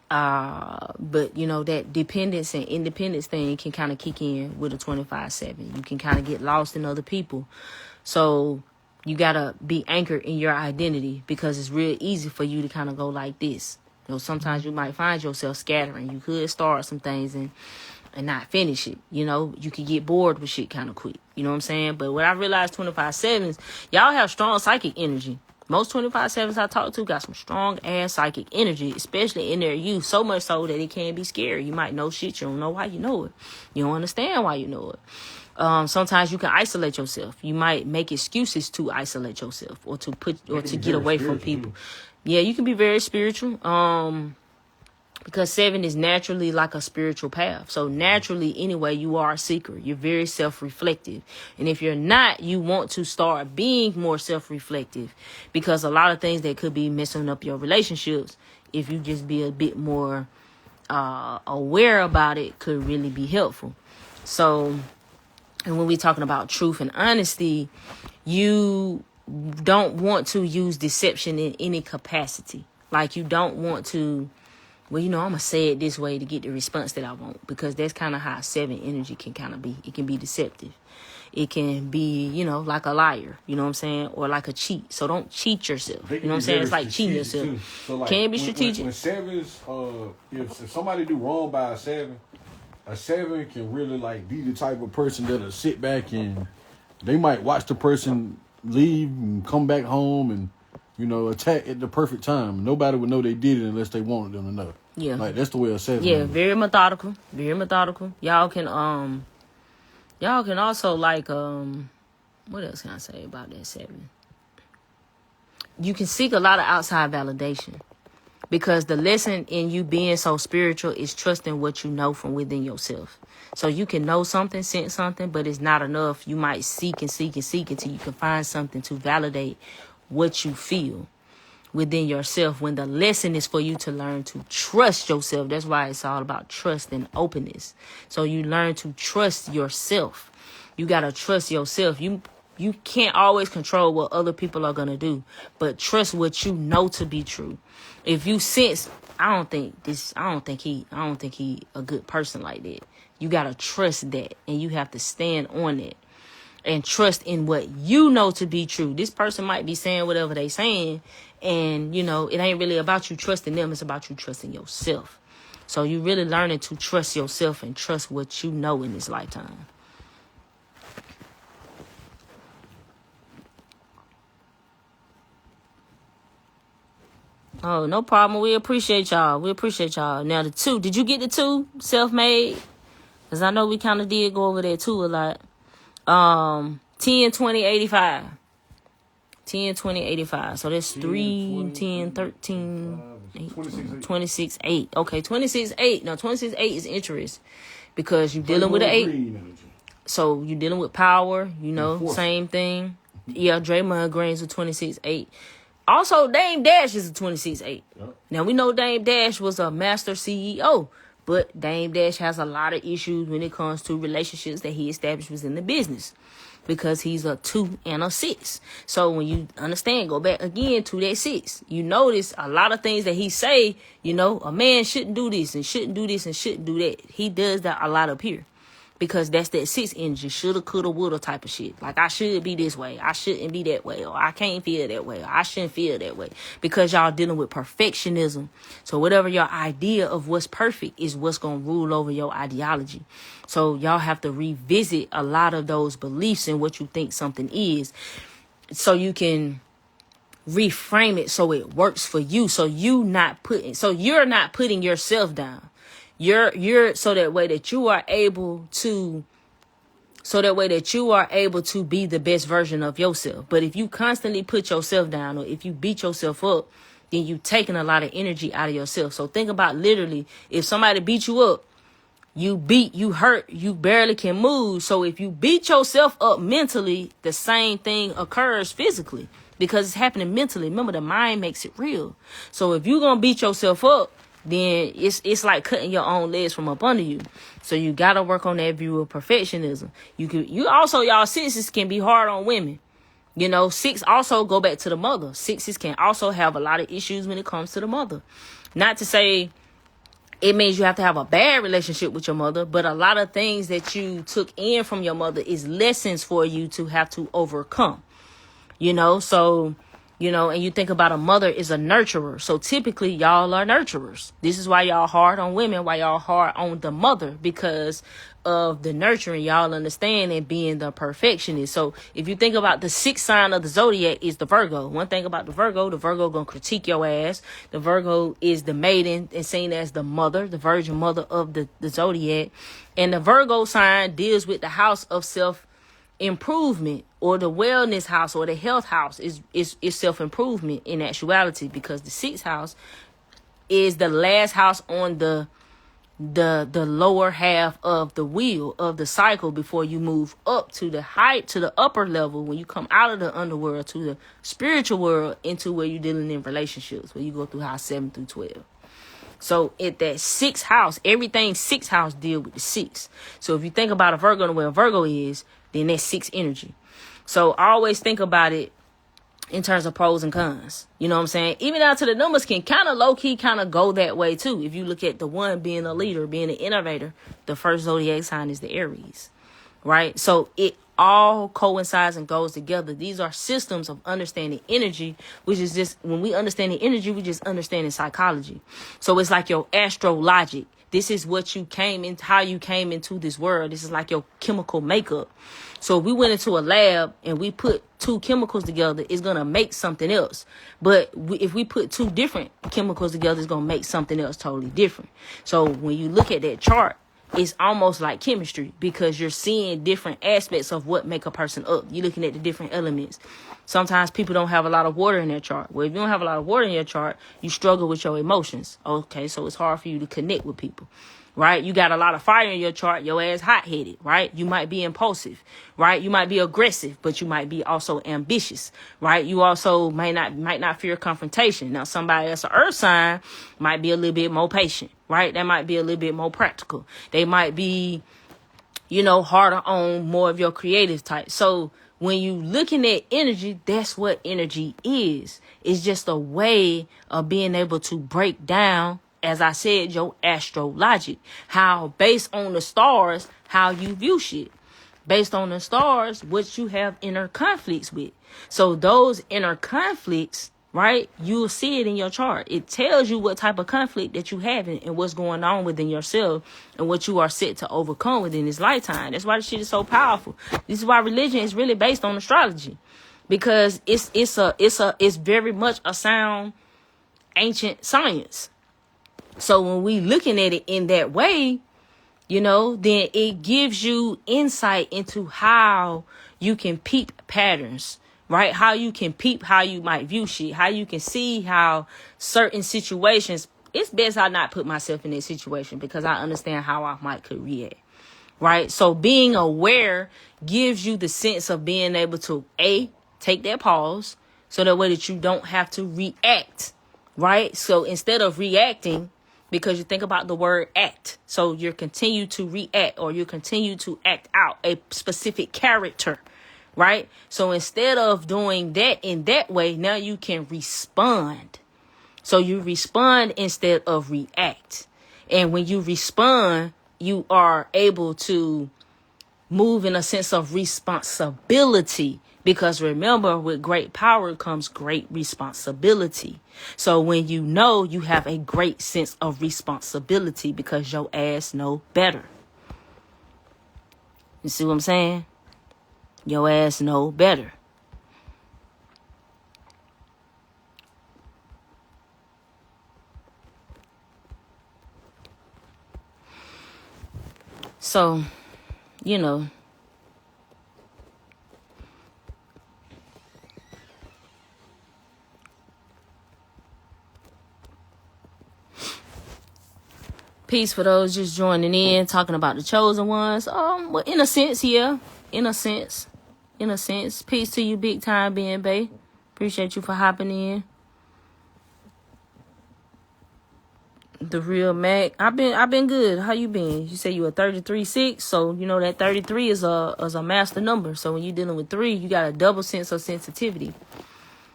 But that dependence and independence thing can kind of kick in with a 25/7. You can kind of get lost in other people. So you got to be anchored in your identity, because it's real easy for you to kind of go like this. Sometimes you might find yourself scattering. You could start some things and not finish it. You could get bored with shit kind of quick. You know what I'm saying? But what I realized 25/7s, y'all have strong psychic energy. Most 25/7s I talk to got some strong ass psychic energy, especially in their youth. So much so that it can be scary. You might know shit, you don't know why you know it. You don't understand why you know it. Sometimes you can isolate yourself. You might make excuses to isolate yourself, or to get away from people. Yeah, you can be very spiritual. Because 7 is naturally like a spiritual path. So naturally, anyway, you are a seeker. You're very self-reflective. And if you're not, you want to start being more self-reflective, because a lot of things that could be messing up your relationships, if you just be a bit more aware about it, could really be helpful. So, and when we're talking about truth and honesty, you don't want to use deception in any capacity. Like, you don't want to, I'm going to say it this way to get the response that I want, because that's kind of how 7 energy can kind of be. It can be deceptive. It can be, like a liar, you know what I'm saying? Or like a cheat. So don't cheat yourself. You know what I'm saying? It's like cheating yourself. So can be strategic. When 7s, if somebody do wrong by a 7 can really be the type of person that'll sit back and they might watch the person leave and come back home and, attack at the perfect time. Nobody would know they did it unless they wanted them to know. Yeah. That's the way a 7 is. Very methodical. Very methodical. Y'all can also what else can I say about that 7? You can seek a lot of outside validation. Because the lesson in you being so spiritual is trusting what you know from within yourself. So you can know something, sense something, but it's not enough. You might seek and seek and seek until you can find something to validate what you feel within yourself, when the lesson is for you to learn to trust yourself. That's why it's all about trust and openness. So you learn to trust yourself. You got to trust yourself. You can't always control what other people are going to do, but trust what you know to be true. If you sense, I don't think he a good person like that. You got to trust that, and you have to stand on it and trust in what you know to be true. This person might be saying whatever they saying, and it ain't really about you trusting them. It's about you trusting yourself. So you really learning to trust yourself and trust what you know in this lifetime. Oh, no problem. We appreciate y'all. Now the 2, did you get the 2 self-made? Because I know we kind of did go over there too a lot. 10, 20, 85. 10, 20, 85. So that's 3, 10, 13, 26, 8. Okay, 26, 8. Now, 26, 8 is interest because you're dealing with an 8. So you're dealing with power, same thing. Yeah, Draymond Green's a 26, 8. Also, Dame Dash is a 26, 8. Yep. Now, we know Dame Dash was a master CEO, but Dame Dash has a lot of issues when it comes to relationships that he established within the business, because he's a 2 and a 6. So when you understand, go back again to that 6. You notice a lot of things that he say, a man shouldn't do this and shouldn't do this and shouldn't do that. He does that a lot up here. Because that's that 6 energy, shoulda, coulda, woulda type of shit. Like, I should be this way. I shouldn't be that way. Or I can't feel that way. Or I shouldn't feel that way. Because y'all dealing with perfectionism. So whatever your idea of what's perfect is what's going to rule over your ideology. So y'all have to revisit a lot of those beliefs and what you think something is, so you can reframe it so it works for you. So you're not putting yourself down. You're so that way that you are able to be the best version of yourself. But if you constantly put yourself down, or if you beat yourself up, then you're taking a lot of energy out of yourself. So think about, literally, if somebody beat you up, you hurt, you barely can move. So if you beat yourself up mentally, the same thing occurs physically, because it's happening mentally. Remember, the mind makes it real. So if you're going to beat yourself up, then it's like cutting your own legs from up under you. So you got to work on that view of perfectionism. You also, y'all, 6s can be hard on women. 6 also go back to the mother. 6s can also have a lot of issues when it comes to the mother. Not to say it means you have to have a bad relationship with your mother, but a lot of things that you took in from your mother is lessons for you to have to overcome. So, and you think about a mother is a nurturer. So typically y'all are nurturers. This is why y'all hard on women, why y'all hard on the mother, because of the nurturing. Y'all understand, and being the perfectionist. So if you think about the 6th sign of the zodiac is the Virgo. One thing about the Virgo gonna critique your ass. The Virgo is the maiden and seen as the mother, the virgin mother of the zodiac. And the Virgo sign deals with the house of self-improvement, or the wellness house, or the health house is self-improvement in actuality, because the 6th house is the last house on the lower half of the wheel of the cycle before you move up to the upper level, when you come out of the underworld to the spiritual world, into where you're dealing in relationships, where you go through house 7 through 12. So at that 6th house, everything 6th house deal with the 6. So if you think about a Virgo and where a Virgo is, then that's 6 energy. So always think about it in terms of pros and cons. You know what I'm saying? Even down to the numbers can kind of low-key kind of go that way too. If you look at the 1 being a leader, being an innovator, the first zodiac sign is the Aries, right? So it all coincides and goes together. These are systems of understanding energy, which is just, when we understand the energy, we just understanding psychology. So it's like your astrologic. This is what you came in, how you came into this world. This is like your chemical makeup. So if we went into a lab and we put 2 chemicals together, it's going to make something else. But if we put 2 different chemicals together, it's going to make something else totally different. So when you look at that chart, it's almost like chemistry because you're seeing different aspects of what make a person up. You're looking at the different elements. Sometimes people don't have a lot of water in their chart. Well, if you don't have a lot of water in your chart, you struggle with your emotions. Okay, so it's hard for you to connect with people, right? You got a lot of fire in your chart, your ass hot-headed, right? You might be impulsive, right? You might be aggressive, but you might be also ambitious, right? You also might not fear confrontation. Now, somebody that's an earth sign might be a little bit more patient, right? They might be a little bit more practical. They might be, harder on more of your creative type. So when you looking at energy, that's what energy is. It's just a way of being able to break down, as I said, your astrologic, how based on the stars, how you view shit. Based on the stars, what you have inner conflicts with. So those inner conflicts, right, you'll see it in your chart. It tells you what type of conflict that you have and what's going on within yourself and what you are set to overcome within this lifetime. That's why this shit is so powerful. This is why religion is really based on astrology, because it's very much a sound ancient science. So when we looking at it in that way, then it gives you insight into how you can peep patterns, right? How you can peep how you might view shit, how you can see how certain situations, it's best I not put myself in that situation because I understand how I might could react, right? So being aware gives you the sense of being able to, take that pause so that way that you don't have to react, right? So instead of reacting, because you think about the word act. So you continue to react or you continue to act out a specific character, right? So instead of doing that in that way, now you can respond. So you respond instead of react. And when you respond, you are able to move in a sense of responsibility. Because remember, with great power comes great responsibility. So when you have a great sense of responsibility because your ass know better. You see what I'm saying? Your ass know better. So, peace for those just joining in, talking about the chosen ones. Well, in a sense, yeah. In a sense. Peace to you, big time being Bay. Appreciate you for hopping in. The real Mac. I've been good. How you been? You say you a 33-6, so that 33 is a master number. So when you're dealing with 3, you got a double sense of sensitivity.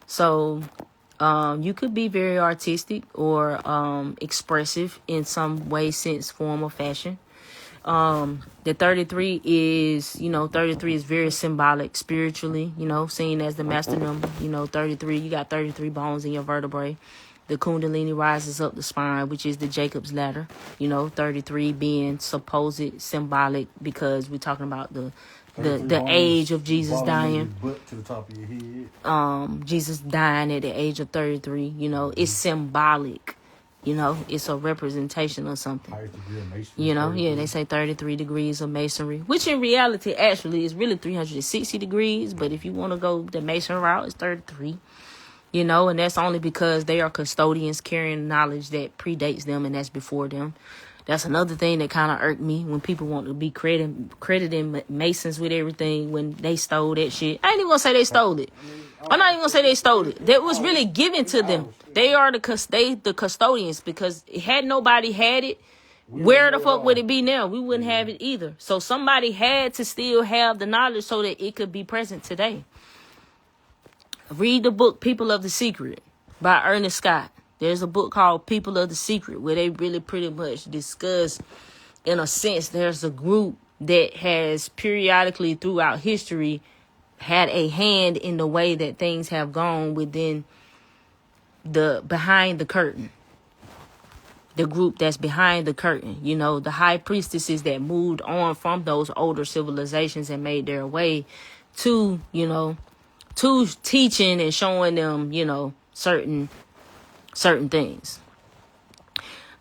So you could be very artistic or expressive in some way, sense, form, or fashion. The 33 is, 33 is very symbolic spiritually, seen as the master number. 33, you got 33 bones in your vertebrae. The Kundalini rises up the spine, which is the Jacob's ladder. 33 being supposed symbolic because we're talking about the age of Jesus dying. Butt to the top of your head. Jesus dying at the age of 33. It's symbolic. It's a representation of something. They say 33 degrees of masonry, which in reality actually is really 360 degrees. But if you want to go the mason route, it's 33. And that's only because they are custodians carrying knowledge that predates them and that's before them. That's another thing that kind of irked me when people want to be crediting Masons with everything when they stole that shit. I ain't even gonna say they stole it. I'm not even gonna say they stole it. That was really given to them. They are the custodians because had nobody had it, where the fuck would it be now? We wouldn't have it either. So somebody had to still have the knowledge so that it could be present today. Read the book People of the Secret by Ernest Scott. There's a book called People of the Secret where they really pretty much discuss, in a sense, there's a group that has periodically throughout history had a hand in the way that things have gone within the behind the curtain. The group that's behind the curtain, the high priestesses that moved on from those older civilizations and made their way to, to teaching and showing them, certain things.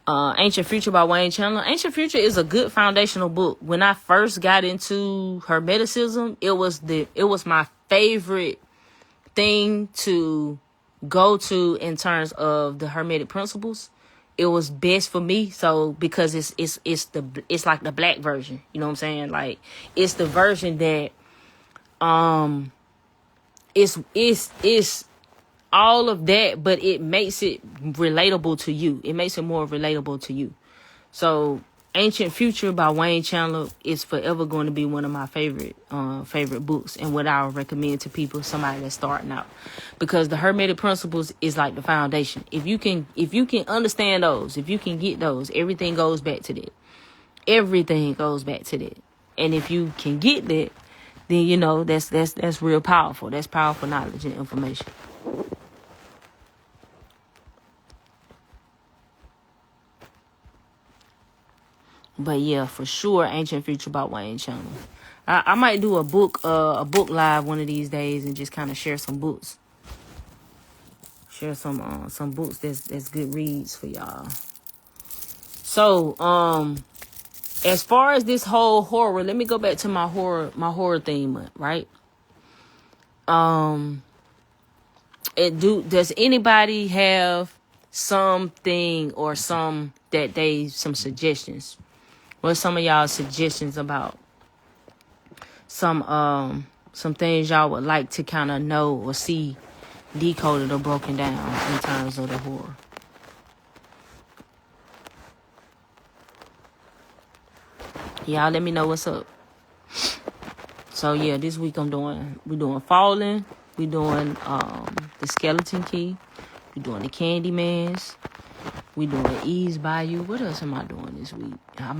Ancient Future by Wayne Chandler. Ancient Future is a good foundational book. When I first got into Hermeticism, it was my favorite thing to go to in terms of the Hermetic principles. It was best for me, so because it's like the black version. You know what I'm saying? Like, it's the version that it's all of that, but it makes it relatable to you. It makes it more relatable to you. So Ancient Future by Wayne Chandler is forever going to be one of my favorite books, and what I would recommend to people, somebody that's starting out, because the Hermetic principles is like the foundation. If you can understand those, if you can get those, everything goes back to that. Everything goes back to that. And if you can get that, then you know that's real powerful. That's powerful knowledge and information. But yeah, for sure, Ancient Future by Wayne Chandler. I might do a book live one of these days and just kind of share some books. Share some books that's good reads for y'all. So, as far as this whole horror, let me go back to my horror theme, right? Does anybody have something or some suggestions? What's some of y'all suggestions about some things y'all would like to kind of know or see decoded or broken down in terms of the horror? Y'all let me know what's up. So yeah, this week we're doing Fallen, we're doing the Skeleton Key, we're doing the Candymans, we doing Ease Bayou. What else am I doing this week? I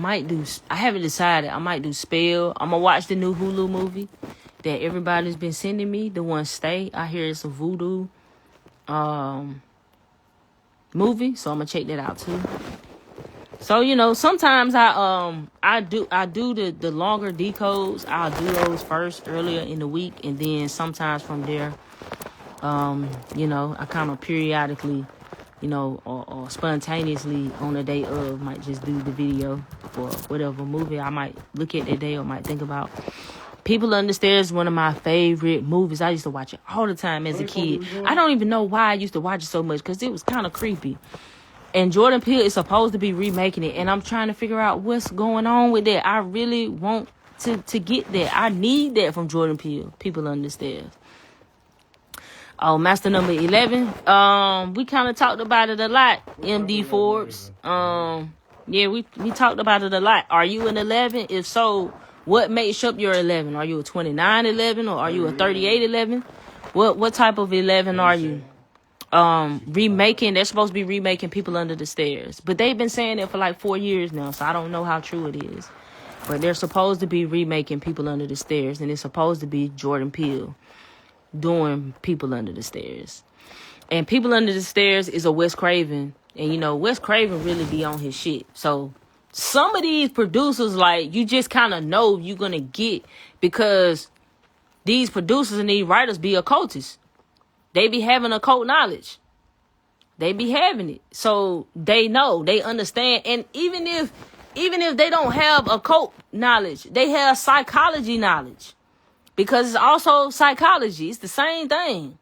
haven't decided. I might do Spell. I'm gonna watch the new Hulu movie that everybody's been sending me. The one Stay. I hear it's a voodoo movie, so I'm gonna check that out too. So, you know, sometimes I do the longer decodes. I'll do those first earlier in the week, and then sometimes from there, you know, I kind of periodically, you know, or spontaneously on the day of might just do the video for whatever movie I might look at that day or might think about. People Under the Stairs is one of my favorite movies. I used to watch it all the time as a kid. I don't even know why I used to watch it so much, because it was kind of creepy. And Jordan Peele is supposed to be remaking it, and I'm trying to figure out what's going on with that. I really want to get that. I need that from Jordan Peele. People Under the Stairs. Oh, Master Number 11. We kind of talked about it a lot. MD Forbes. Yeah, we talked about it a lot. Are you an 11? If so, what makes up your 11? Are you a 29-11 or are you a 38-11? What type of 11 are you? They're supposed to be remaking People Under the Stairs, but they've been saying it for like 4 years now, so I don't know how true it is, but they're supposed to be remaking People Under the Stairs, and it's supposed to be Jordan Peele doing People Under the Stairs. And People Under the Stairs is a Wes Craven, and you know, Wes Craven really be on his shit, so some of these producers, like, you just kind of know you're gonna get, because these producers and these writers be occultists. They be having occult knowledge. They be having it. So they know, they understand. And even if they don't have occult knowledge, they have psychology knowledge. Because it's also psychology. It's the same thing.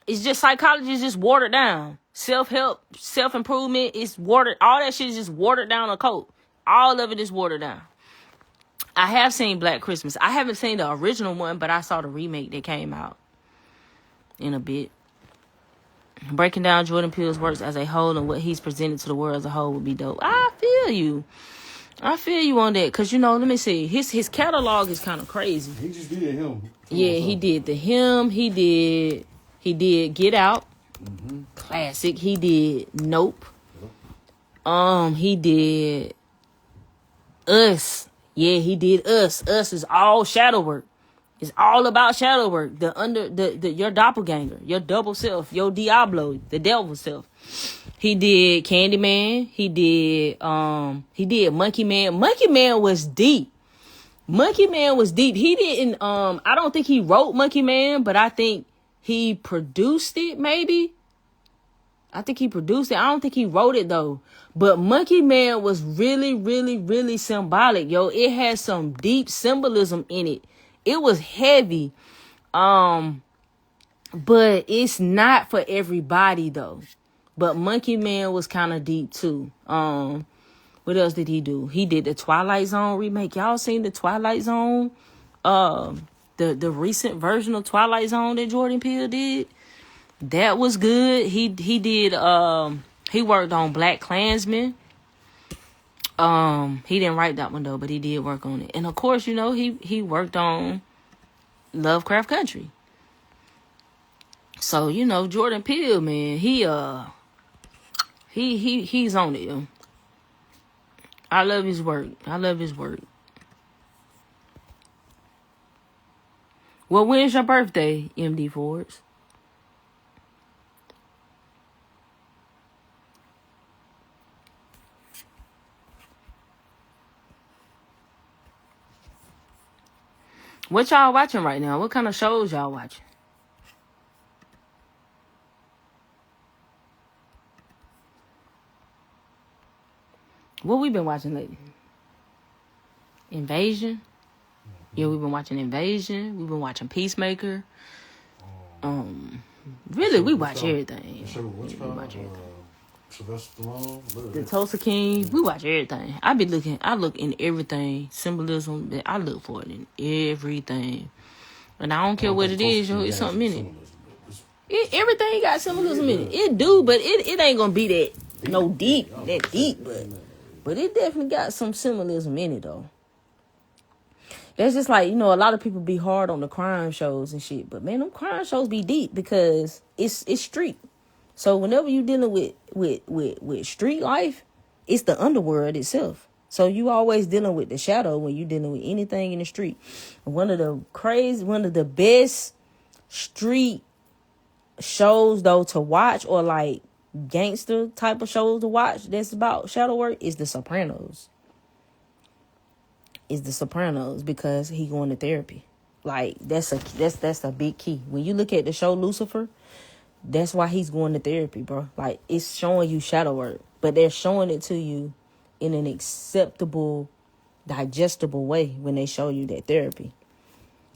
It's just psychology is just watered down. Self-help, self-improvement is watered. All that shit is just watered down occult. All of it is watered down. I have seen Black Christmas. I haven't seen the original one, but I saw the remake that came out in a bit. Breaking down Jordan Peele's works as a whole and what he's presented to the world as a whole would be dope. I feel you on that, because, you know, let me see, his catalog is kind of crazy. He just did Him. Yeah, he did the Him. He did Get Out. Mm-hmm. Classic. He did Nope. He did Us. Yeah, he did Us. Us is all shadow work. It's all about shadow work. Your doppelganger, your double self, your Diablo, the devil self. He did Candyman. He did Monkey Man. Monkey Man was deep. He didn't I don't think he wrote Monkey Man, but I think he produced it, maybe. I think he produced it. I don't think he wrote it though. But Monkey Man was really, really, really symbolic, yo. It had some deep symbolism in it. It was heavy. But it's not for everybody though. But Monkey Man was kind of deep too. What else did he do? He did the Twilight Zone remake. Y'all seen the Twilight Zone? The recent version of Twilight Zone that Jordan Peele did? That was good. He did he worked on Black Klansman. He didn't write that one though, but he did work on it. And of course, you know, he worked on Lovecraft Country. So, you know, Jordan Peele, man, he's on it, yo. I love his work. Well, when's your birthday, MD Forbes? What y'all watching right now? What kind of shows y'all watching? What we been watching lately? Invasion? Yeah, we've been watching Invasion. We've been watching Peacemaker. Really, we watch everything. We watch everything. Sylvester Stallone, The Tulsa King. We watch everything. I look in everything. Symbolism, that I look for it in everything. And I don't care what it is, yo, it's something in it. Everything got symbolism in it. It do, but it ain't gonna be that deep, but it definitely got some symbolism in it though. That's just like, you know, a lot of people be hard on the crime shows and shit, but man, them crime shows be deep because it's street. So whenever you dealing with street life, it's the underworld itself. So you always dealing with the shadow when you dealing with anything in the street. One of the best street shows though to watch, or like gangster type of shows to watch that's about shadow work, is The Sopranos. Because he going to therapy. Like that's a big key. When you look at the show Lucifer, that's why he's going to therapy, bro. Like, it's showing you shadow work, but they're showing it to you in an acceptable, digestible way when they show you that therapy.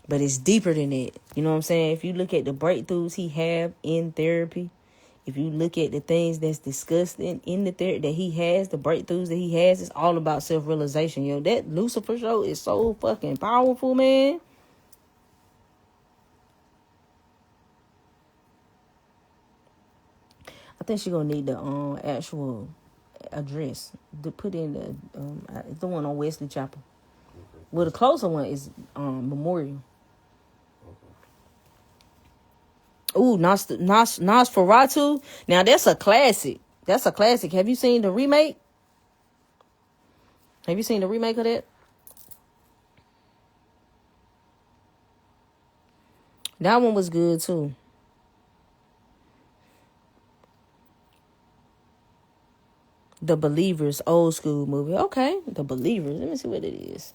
But it's deeper than that. You know what I'm saying? If you look at the breakthroughs he have in therapy, if you look at the things that's discussed in the therapy that he has, the breakthroughs that he has, it's all about self-realization. Yo, that Lucifer show is so fucking powerful, man. I think she's gonna need the actual address to put in the one on Wesley Chapel. Okay. Well, the closer one is Memorial. Okay. Ooh, Nosferatu. Now that's a classic. Have you seen the remake? Have you seen the remake of that? That one was good too. The Believers, old school movie. Okay, The Believers. Let me see what it is.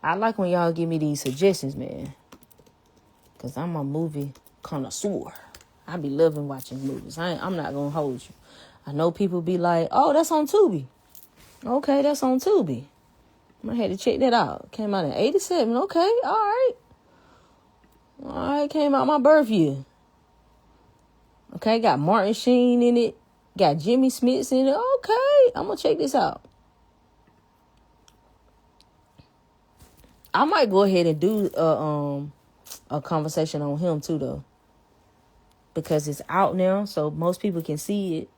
I like when y'all give me these suggestions, man. Because I'm a movie connoisseur. I be loving watching movies. I'm not going to hold you. I know people be like, oh, that's on Tubi. Okay, that's on Tubi. I had to check that out. Came out in 87. Okay, all right, came out my birth year. Okay, got Martin Sheen in it. Got Jimmy Smits in it. Okay, I'm gonna check this out. I might go ahead and do a conversation on him too, though, because it's out now, so most people can see it.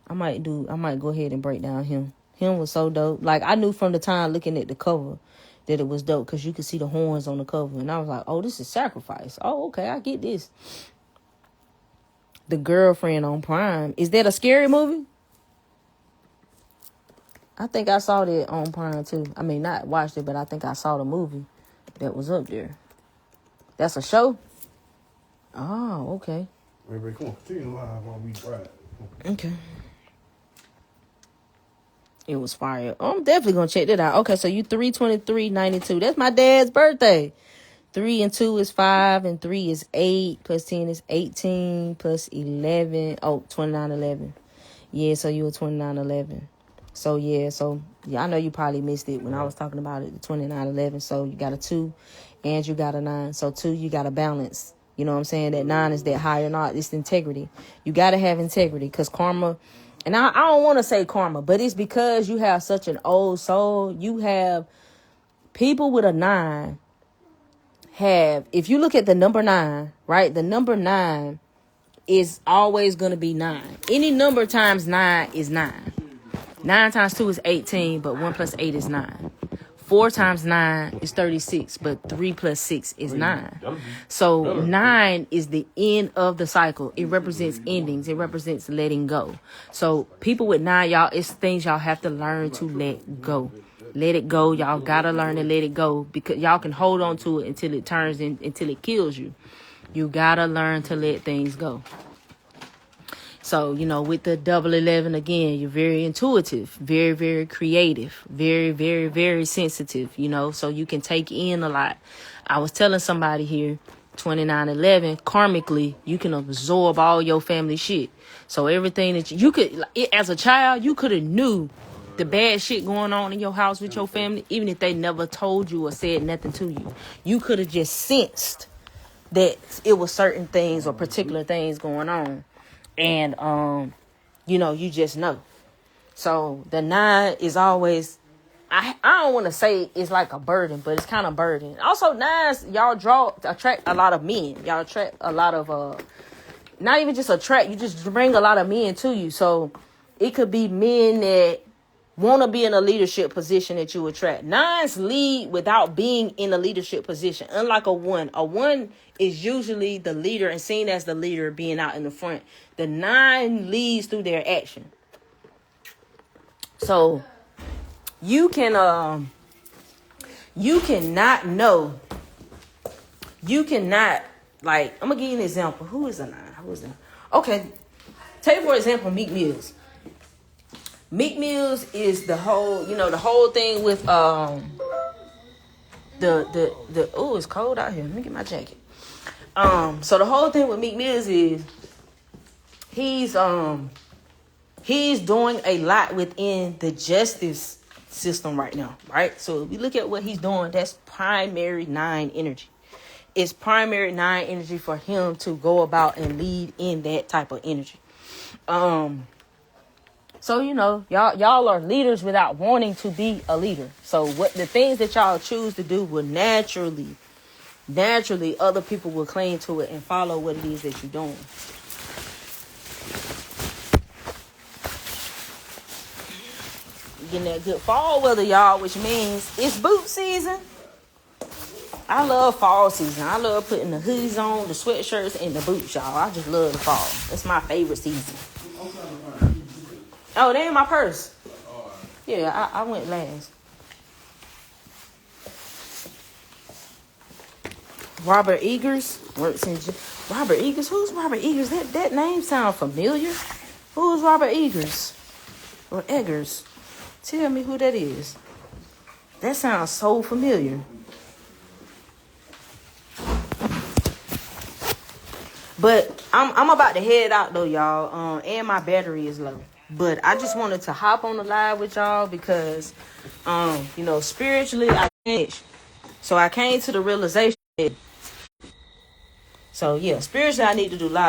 I might go ahead and break down him. Him was so dope. Like, I knew from the time looking at the cover that it was dope because you could see the horns on the cover, and I was like, oh, this is Sacrifice. Oh, okay, I get this. The Girlfriend on Prime. Is that a scary movie? I think I saw that on Prime too. I mean, not watched it, but I think I saw the movie that was up there. That's a show? Oh, okay. Maybe come on, continue live while we try it. Okay. It was fire. Oh, I'm definitely gonna check that out. Okay, so you 3/23/92. That's my dad's birthday. 3 and 2 is 5, and 3 is 8, plus 10 is 18, plus 11. Oh, 2911. Yeah, so you were 2911. So yeah, I know you probably missed it when I was talking about it, the 2911. So you got a 2 and you got a 9. So 2, you got a balance. You know what I'm saying? That 9 is that higher not. It's integrity. You got to have integrity, because karma, and I don't want to say karma, but it's because you have such an old soul. You have people with a 9 have, if you look at the number 9, right? The number 9 is always going to be 9. Any number times 9 is 9. 9 times 2 is 18, but 1 plus 8 is 9. 4 times 9 is 36, but 3 plus 6 is 9. So 9 is the end of the cycle. It represents endings. It represents letting go. So people with 9, y'all, it's things y'all have to learn to let go. Let it go. Y'all gotta learn to let it go, because y'all can hold on to it until it turns in, until it kills you. You gotta learn to let things go. So, with the double 11, again, you're very intuitive, very, very creative, very, very, very sensitive, so you can take in a lot. I was telling somebody here, 2911, karmically, you can absorb all your family shit. So everything that you could, as a child, you could have knew the bad shit going on in your house with your family, even if they never told you or said nothing to you. You could have just sensed that it was certain things or particular things going on. And, you just know. So the 9 is always, I don't want to say it's like a burden, but it's kind of burden. Also, 9s, y'all attract a lot of men. Y'all attract a lot of, not even just attract, you just bring a lot of men to you. So it could be men that want to be in a leadership position that you attract. 9s lead without being in a leadership position. Unlike a 1. A 1 is usually the leader and seen as the leader, being out in the front. The 9 leads through their action. So you cannot know. You cannot, like, I'm gonna give you an example. Who is a 9? Okay, take for example Meek Mills. Meek Mills is the whole, the whole thing with oh, it's cold out here. Let me get my jacket. So the whole thing with Meek Mills is he's doing a lot within the justice system right now, right? So if we look at what he's doing, that's primary 9 energy. It's primary 9 energy for him to go about and lead in that type of energy. So, y'all are leaders without wanting to be a leader. So what the things that y'all choose to do will naturally other people will cling to it and follow what it is that you're doing. You're getting that good fall weather, y'all, which means it's boot season. I love fall season. I love putting the hoodies on, the sweatshirts, and the boots, y'all. I just love the fall. It's my favorite season. Oh, they in my purse. Yeah, I went last. Robert Eggers works in. Robert Eggers? Who's Robert Eggers? That name sounds familiar. Who's Robert Eggers? Or Eggers? Tell me who that is. That sounds so familiar. But I'm about to head out though, y'all. And my battery is low. But I just wanted to hop on the live with y'all because, spiritually I finished. So I came to the realization that, so yeah, spiritually I need to do live.